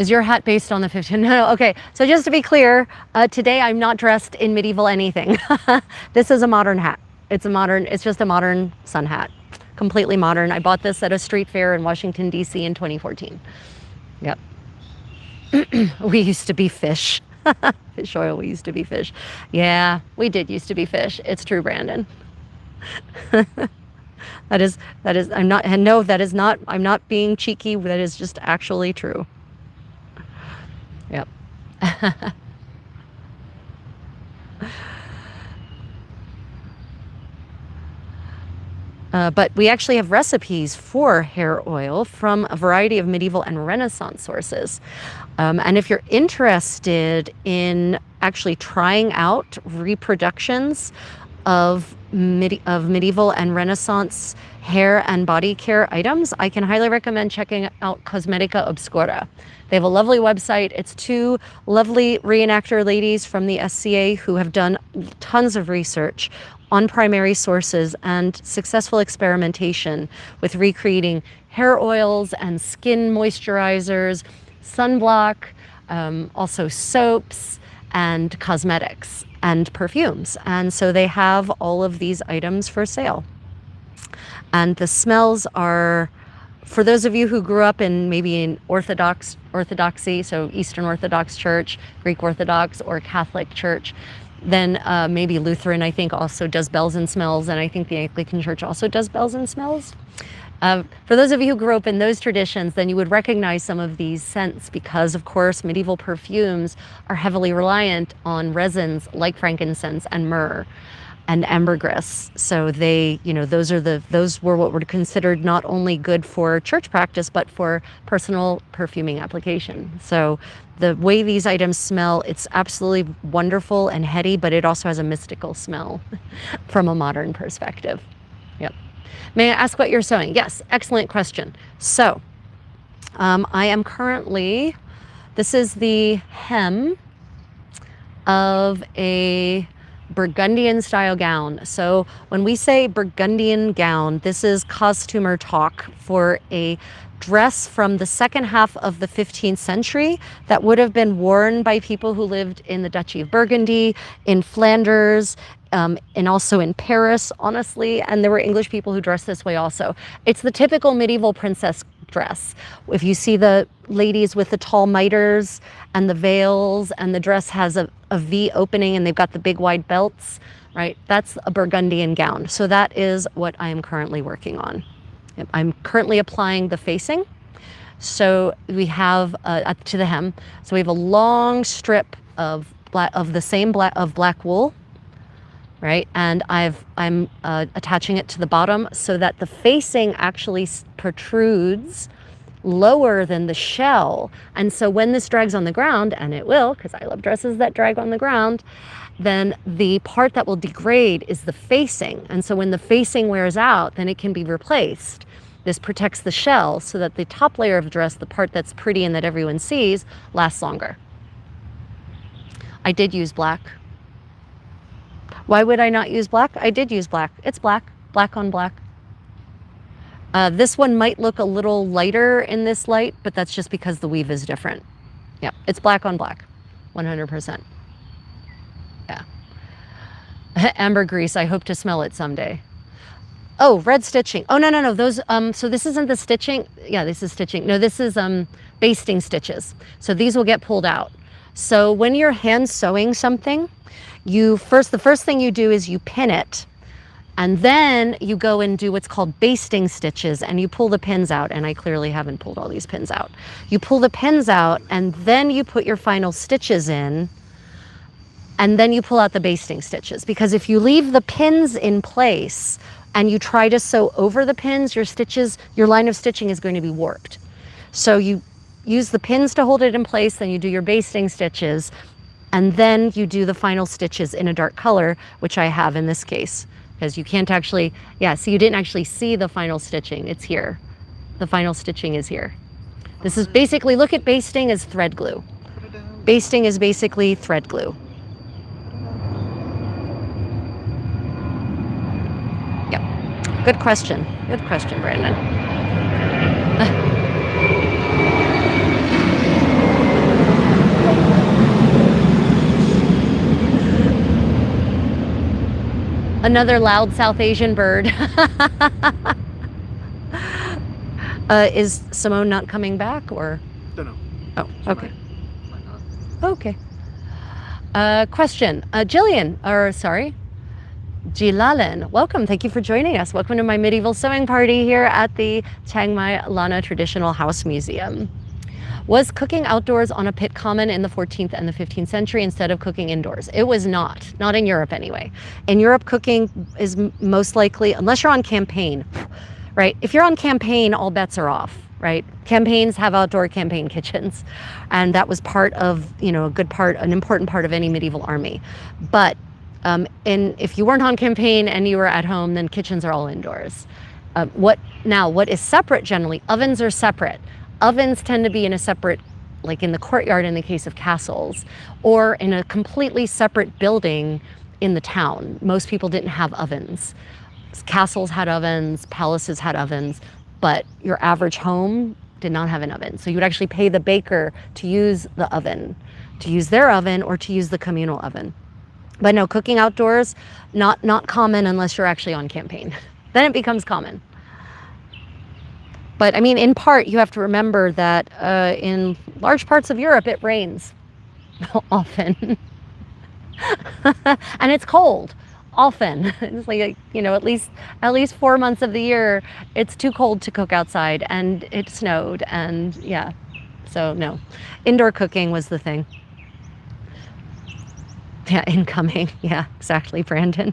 Is your hat based on the 15? No, okay. So just to be clear, today I'm not dressed in medieval anything. This is a modern hat. It's just a modern sun hat. Completely modern. I bought this at a street fair in Washington, D.C. in 2014. Yep. We used to be fish. Fish oil, we used to be fish. Yeah, we did used to be fish. It's true, Brandon. That is, I'm not, and no, that is not, I'm not being cheeky. That is just actually true. Yep. But we actually have recipes for hair oil from a variety of medieval and Renaissance sources. And if you're interested in actually trying out reproductions of medieval and Renaissance hair and body care items, I can highly recommend checking out Cosmetica Obscura. They have a lovely website. It's two lovely reenactor ladies from the SCA who have done tons of research on primary sources and successful experimentation with recreating hair oils and skin moisturizers, sunblock, also soaps and cosmetics and perfumes. And so they have all of these items for sale. And the smells are, for those of you who grew up in maybe in Orthodoxy, so Eastern Orthodox Church, Greek Orthodox, or Catholic Church, then maybe Lutheran, I think, also does bells and smells, and I think the Anglican Church also does bells and smells. For those of you who grew up in those traditions, then you would recognize some of these scents because, of course, medieval perfumes are heavily reliant on resins like frankincense and myrrh and ambergris. So they, those were what were considered not only good for church practice, but for personal perfuming application. So the way these items smell, it's absolutely wonderful and heady, but it also has a mystical smell from a modern perspective. Yep. May I ask what you're sewing? Yes, excellent question. So I am currently, this is the hem of a Burgundian style gown. So when we say Burgundian gown, this is costumer talk for a dress from the second half of the 15th century that would have been worn by people who lived in the Duchy of Burgundy, in Flanders, and also in Paris, honestly. And there were English people who dressed this way also. It's the typical medieval princess dress. If you see the ladies with the tall mitres and the veils, and the dress has a V opening and they've got the big wide belts, right? That's a Burgundian gown. So that is what I am currently working on. I'm currently applying the facing. So we have to the hem. So we have a long strip of black wool, right? And I'm attaching it to the bottom so that the facing actually protrudes lower than the shell. And so when this drags on the ground, and it will, because I love dresses that drag on the ground, then the part that will degrade is the facing. And so when the facing wears out, then it can be replaced. This protects the shell so that the top layer of dress, the part that's pretty and that everyone sees, lasts longer. I did use black. Why would I not use black? I did use black. It's black, black on black. This one might look a little lighter in this light, but that's just because the weave is different. Yeah, it's black on black, 100%. Yeah. Ambergris, I hope to smell it someday. Oh, red stitching. Oh, no. Those, so this isn't the stitching. Yeah, this is stitching. No, this is basting stitches. So these will get pulled out. So when you're hand sewing something, the first thing you do is you pin it, and then you go and do what's called basting stitches, and you pull the pins out. And I clearly haven't pulled all these pins out. You pull the pins out, and then you put your final stitches in, and then you pull out the basting stitches. Because if you leave the pins in place and you try to sew over the pins, your line of stitching is going to be warped. So you use the pins to hold it in place, then you do your basting stitches, and then you do the final stitches in a dark color, which I have in this case, because you can't actually, so you didn't actually see the final stitching. It's here. The final stitching is here. This is basically, look at basting as thread glue. Basting is basically thread glue. Yep. Good question. Good question, Brandon. Another loud South Asian bird. Is Simone not coming back, or? Don't know. Oh, She okay. might not. Okay. Question. Jillian, or sorry, Jilalen, welcome. Thank you for joining us. Welcome to my medieval sewing party here at the Chiang Mai Lana Traditional House Museum. Was cooking outdoors on a pit common in the 14th and the 15th century instead of cooking indoors? It was not in Europe anyway. In Europe, cooking is most likely, unless you're on campaign, right? If you're on campaign, all bets are off, right? Campaigns have outdoor campaign kitchens. And that was part of, an important part of any medieval army. But if you weren't on campaign and you were at home, then kitchens are all indoors. What is separate generally? Ovens are separate. Ovens tend to be in a separate, like in the courtyard in the case of castles, or in a completely separate building in the town. Most people didn't have ovens. Castles had ovens, palaces had ovens, but your average home did not have an oven. So you would actually pay the baker to use the oven, to use their oven or to use the communal oven. But no, cooking outdoors, not common unless you're actually on campaign. Then it becomes common. But I mean, in part, you have to remember that in large parts of Europe, it rains often. And it's cold often. It's like, at least 4 months of the year, it's too cold to cook outside, and it snowed, and yeah. So no, indoor cooking was the thing. Yeah, incoming. Yeah, exactly, Brandon.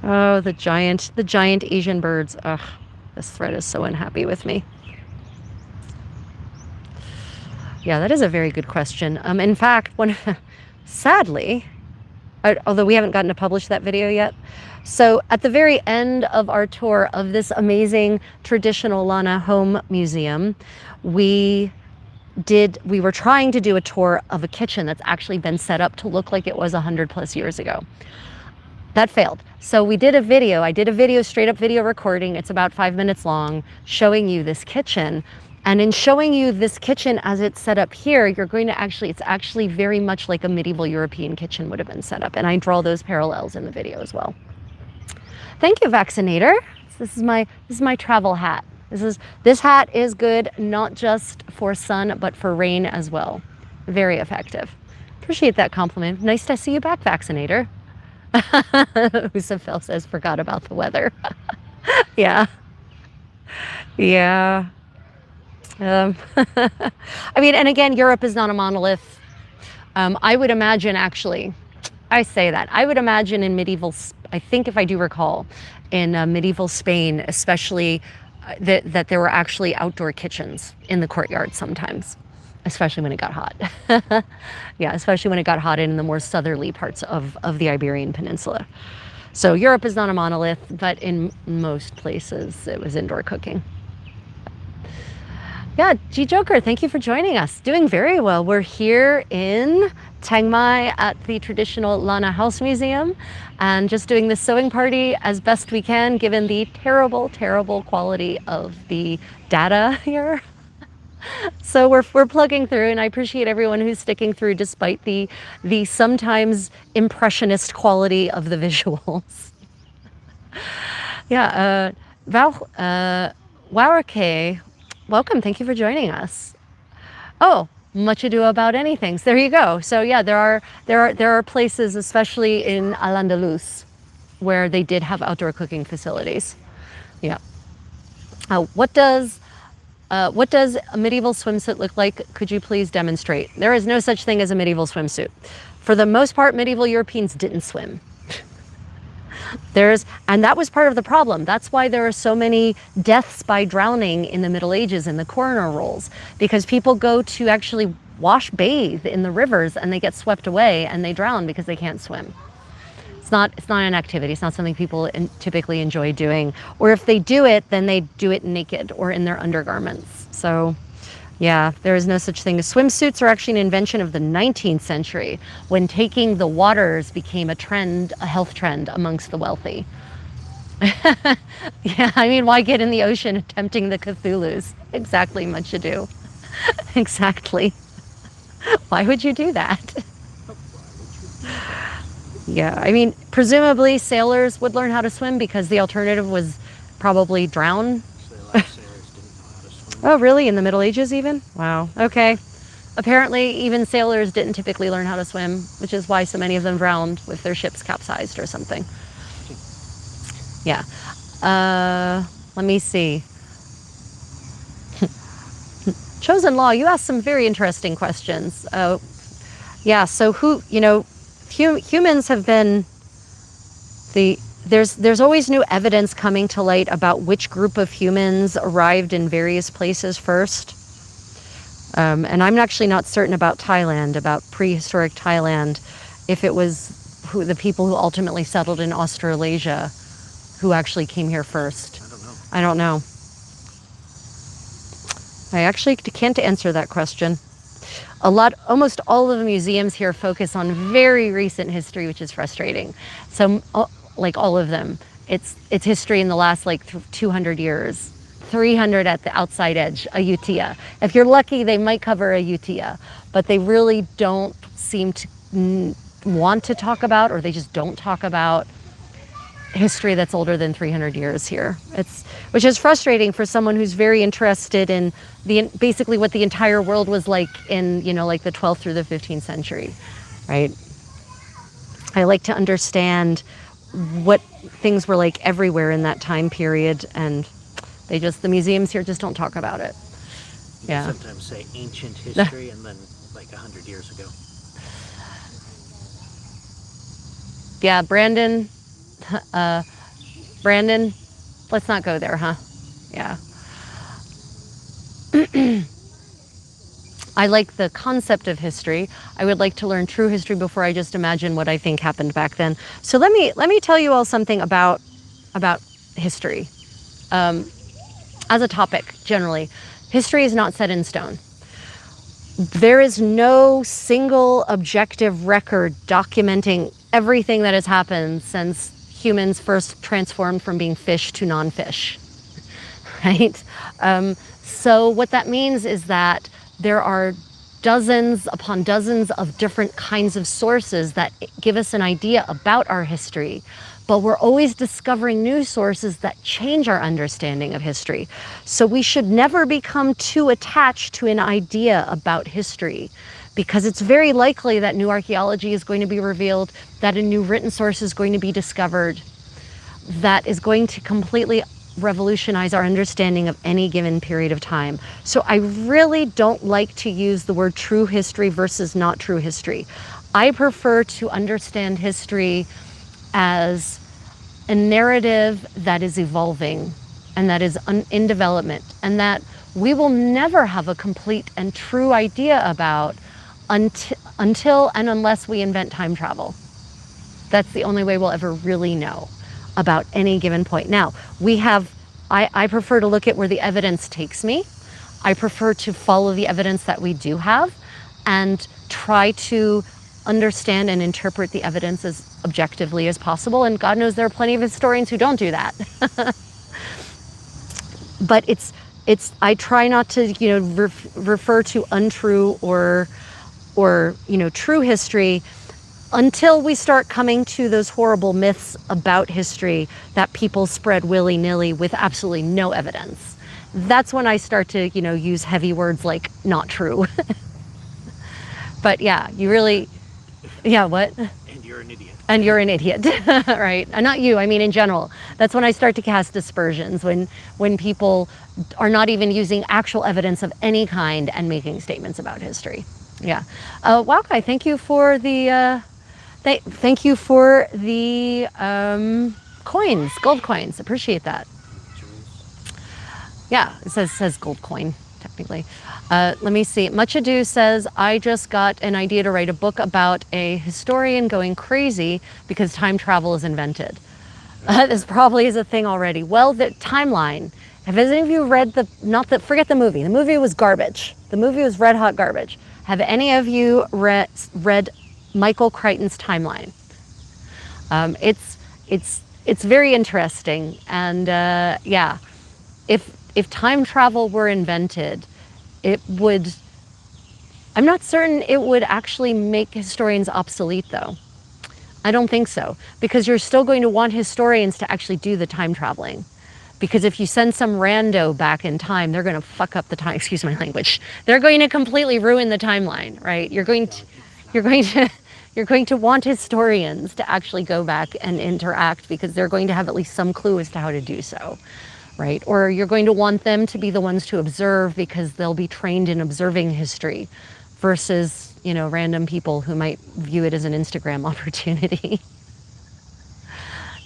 Oh, the giant Asian birds. Ugh, this thread is so unhappy with me. Yeah, that is a very good question. In fact, sadly, although we haven't gotten to publish that video yet. So at the very end of our tour of this amazing traditional Lana home museum, we were trying to do a tour of a kitchen that's actually been set up to look like it was 100+ years ago. That failed. So we did a video. I did a video, straight up video recording. It's about 5 minutes long, showing you this kitchen. And in showing you this kitchen as it's set up here, it's actually very much like a medieval European kitchen would have been set up. And I draw those parallels in the video as well. Thank you, Vaccinator. This is my travel hat. This hat is good not just for sun, but for rain as well. Very effective. Appreciate that compliment. Nice to see you back, Vaccinator. Usafel says, forgot about the weather. Yeah. Yeah. I mean, and again, Europe is not a monolith. I would imagine, actually, I say that. I would imagine in medieval, I think if I do recall, in medieval Spain, especially, that there were actually outdoor kitchens in the courtyard sometimes, especially when it got hot. Yeah, especially when it got hot in the more southerly parts of the Iberian Peninsula. So Europe is not a monolith, but in most places it was indoor cooking. Yeah, G Joker, thank you for joining us. Doing very well. We're here in Chiang Mai at the traditional Lana House Museum, and just doing this sewing party as best we can, given the terrible, terrible quality of the data here. So we're plugging through, and I appreciate everyone who's sticking through despite the sometimes impressionist quality of the visuals. Yeah, Wowake, welcome. Thank you for joining us. Oh, much ado about anything. So there you go. So yeah, there are places, especially in Al-Andalus, where they did have outdoor cooking facilities. Yeah. What does a medieval swimsuit look like? Could you please demonstrate? There is no such thing as a medieval swimsuit. For the most part, medieval Europeans didn't swim. And that was part of the problem. That's why there are so many deaths by drowning in the Middle Ages in the coroner rolls, because people go to actually bathe in the rivers, and they get swept away and they drown because they can't swim. It's not an activity. It's not something people typically enjoy doing. Or if they do it, then they do it naked or in their undergarments. So yeah, there is no such thing as swimsuits. Are actually an invention of the 19th century, when taking the waters became a health trend amongst the wealthy. Yeah, I mean, why get in the ocean attempting the Cthulhus? Exactly, much ado. Exactly. Why would you do that? Yeah, I mean, presumably sailors would learn how to swim because the alternative was probably drown. So a lot of sailors didn't know how to swim. Oh, really? In the Middle Ages, even? Wow. Okay. Apparently, even sailors didn't typically learn how to swim, which is why so many of them drowned with their ships capsized or something. Yeah. Let me see. Chosen Law, you asked some very interesting questions. Yeah, so humans have been there's always new evidence coming to light about which group of humans arrived in various places first. And I'm actually not certain about Thailand, about prehistoric Thailand, if it was the people who ultimately settled in Australasia who actually came here first. I don't know. I don't know. I actually can't answer that question. Almost all of the museums here focus on very recent history, which is frustrating. So, like all of them, it's history in the last 200 years, 300 at the outside edge, Ayutthaya. If you're lucky, they might cover Ayutthaya, but they really don't seem to want to talk about, or they just don't talk about history that's older than 300 years here. Which is frustrating for someone who's very interested in basically what the entire world was like in, like the 12th through the 15th century, right? I like to understand what things were like everywhere in that time period, and the museums here just don't talk about it. You sometimes say ancient history and then 100 years ago. Yeah, Brandon, let's not go there, huh? Yeah. I like the concept of history. I would like to learn true history before I just imagine what I think happened back then. So let me tell you all something about history. As a topic, generally, history is not set in stone. There is no single objective record documenting everything that has happened since humans first transformed from being fish to non-fish, right? So what that means is that there are dozens upon dozens of different kinds of sources that give us an idea about our history, but we're always discovering new sources that change our understanding of history. So we should never become too attached to an idea about history, because it's very likely that new archaeology is going to be revealed, that a new written source is going to be discovered, that is going to completely revolutionize our understanding of any given period of time. So I really don't like to use the word true history versus not true history. I prefer to understand history as a narrative that is evolving and that is in development, and that we will never have a complete and true idea about until and unless we invent time travel. That's the only way we'll ever really know about any given point. Now, I prefer to look at where the evidence takes me. I prefer to follow the evidence that we do have and try to understand and interpret the evidence as objectively as possible. And God knows there are plenty of historians who don't do that. But I try not to, refer to untrue or true history until we start coming to those horrible myths about history that people spread willy-nilly with absolutely no evidence. That's when I start to, use heavy words like not true. But yeah, what? And you're an idiot. And you're an idiot, right? And not you, I mean in general. That's when I start to cast aspersions, when people are not even using actual evidence of any kind and making statements about history. Yeah. Waukai, thank you for the coins, gold coins. Appreciate that. Yeah, it says gold coin, technically. Let me see. Much Ado says, I just got an idea to write a book about a historian going crazy because time travel is invented. This probably is a thing already. Well, the timeline. Have any of you read forget the movie. The movie was garbage. The movie was red hot garbage. Have any of you read Michael Crichton's timeline? It's very interesting, and yeah, if time travel were invented, I'm not certain it would actually make historians obsolete though. I don't think so, because you're still going to want historians to actually do the time traveling. Because if you send some rando back in time, they're going to fuck up the time. Excuse my language. They're going to completely ruin the timeline, right? You're going to, you're going to want historians to actually go back and interact because they're going to have at least some clue as to how to do so, right? Or you're going to want them to be the ones to observe because they'll be trained in observing history versus, random people who might view it as an Instagram opportunity.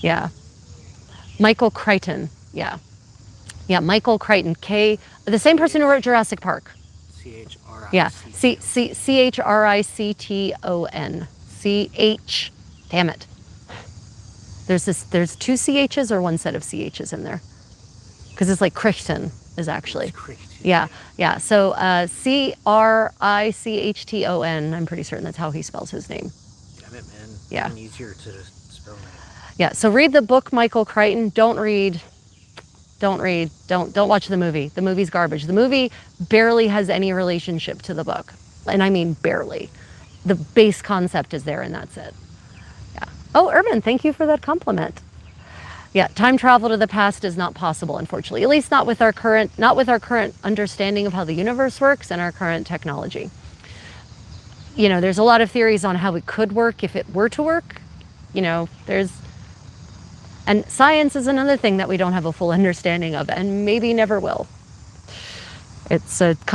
Yeah. Michael Crichton. Yeah. Yeah, Michael Crichton. The same person who wrote Jurassic Park. Christon. Yeah. Christon. Damn it. There's two CHs or one set of CHs in there? Because it's like Crichton is actually. Yeah. So Crichton. I'm pretty certain that's how he spells his name. Damn it, man. Yeah. It's easier to spell that. Yeah. So read the book, Michael Crichton. Don't watch the movie. The movie's garbage. The movie barely has any relationship to the book. And I mean barely. The base concept is there and that's it. Yeah. Oh, Urban, thank you for that compliment. Yeah, time travel to the past is not possible, unfortunately. At least not with our current understanding of how the universe works and our current technology. There's a lot of theories on how it could work if it were to work. And science is another thing that we don't have a full understanding of and maybe never will.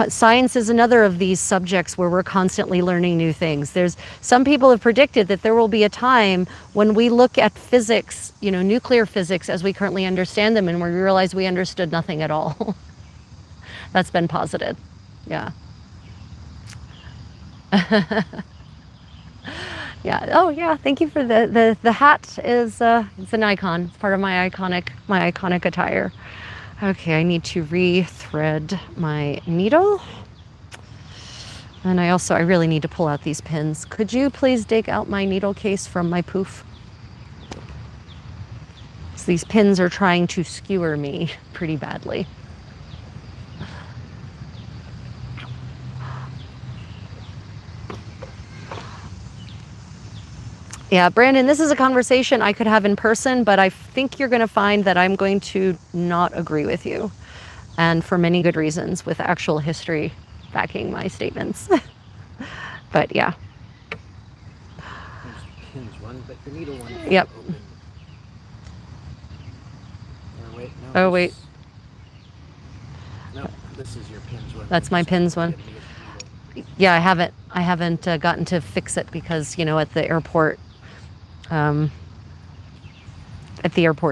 Science is another of these subjects where we're constantly learning new things. Some people have predicted that there will be a time when we look at physics, nuclear physics as we currently understand them and we realize we understood nothing at all. That's been posited. Yeah. Yeah. Oh, yeah. Thank you for the hat. It's an icon. It's part of my iconic attire. Okay, I need to re-thread my needle, and I really need to pull out these pins. Could you please dig out my needle case from my poof? So these pins are trying to skewer me pretty badly. Yeah, Brandon, this is a conversation I could have in person, but I think you're going to find that I'm going to not agree with you, and for many good reasons, with actual history backing my statements. But yeah. There's pins one, but the needle one. Yep. Open. Or wait, no. Oh, wait. No, this is your pins one. That's my pins one. Yeah, I haven't gotten to fix it because, at the airport,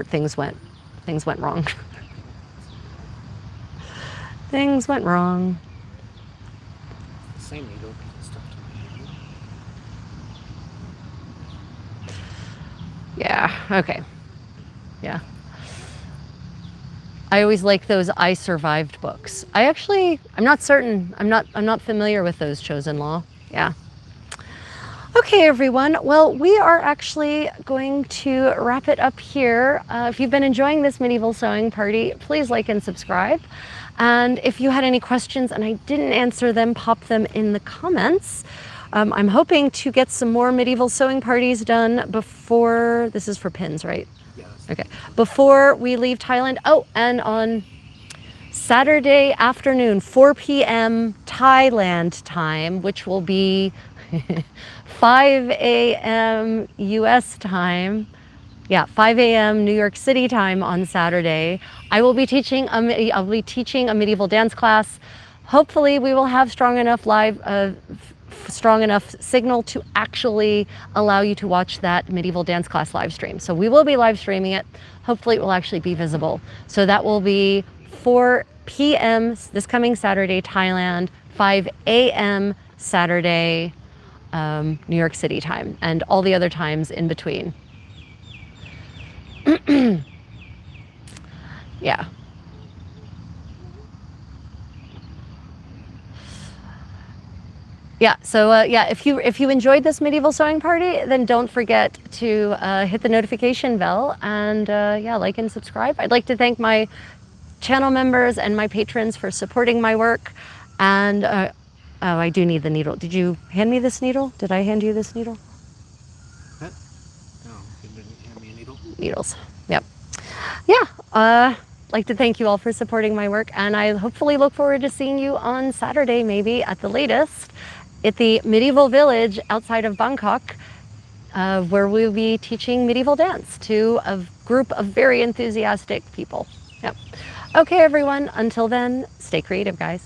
things went wrong. Things went wrong. It's the same needle because it's stuck to my hand. Yeah. Okay. Yeah. I always like those I Survived books. I'm not certain. I'm not familiar with those, Chosen Law. Yeah. Okay, everyone. Well, we are actually going to wrap it up here. If you've been enjoying this medieval sewing party, please like and subscribe. And if you had any questions and I didn't answer them, pop them in the comments. I'm hoping to get some more medieval sewing parties done before, this is for pins, right? Yeah. Okay. Before we leave Thailand. Oh, and on Saturday afternoon, 4 p.m. Thailand time, which will be 5 a.m. US time. Yeah, 5 a.m. New York City time on Saturday. I'll be teaching a medieval dance class. Hopefully we will have strong enough signal to actually allow you to watch that medieval dance class live stream. So we will be live streaming it. Hopefully it will actually be visible. So that will be 4 p.m. this coming Saturday, Thailand, 5 a.m. Saturday, New York City time, and all the other times in between. Yeah. Yeah, so if you enjoyed this medieval sewing party, then don't forget to hit the notification bell and like and subscribe. I'd like to thank my channel members and my patrons for supporting my work. And I do need the needle. Did you hand me this needle? Did I hand you this needle? Huh? needles. Yep. Yeah. Like to thank you all for supporting my work, and I hopefully look forward to seeing you on Saturday, maybe at the latest, at the medieval village outside of Bangkok, where we'll be teaching medieval dance to a group of very enthusiastic people. Yep. Okay, everyone. Until then, stay creative, guys.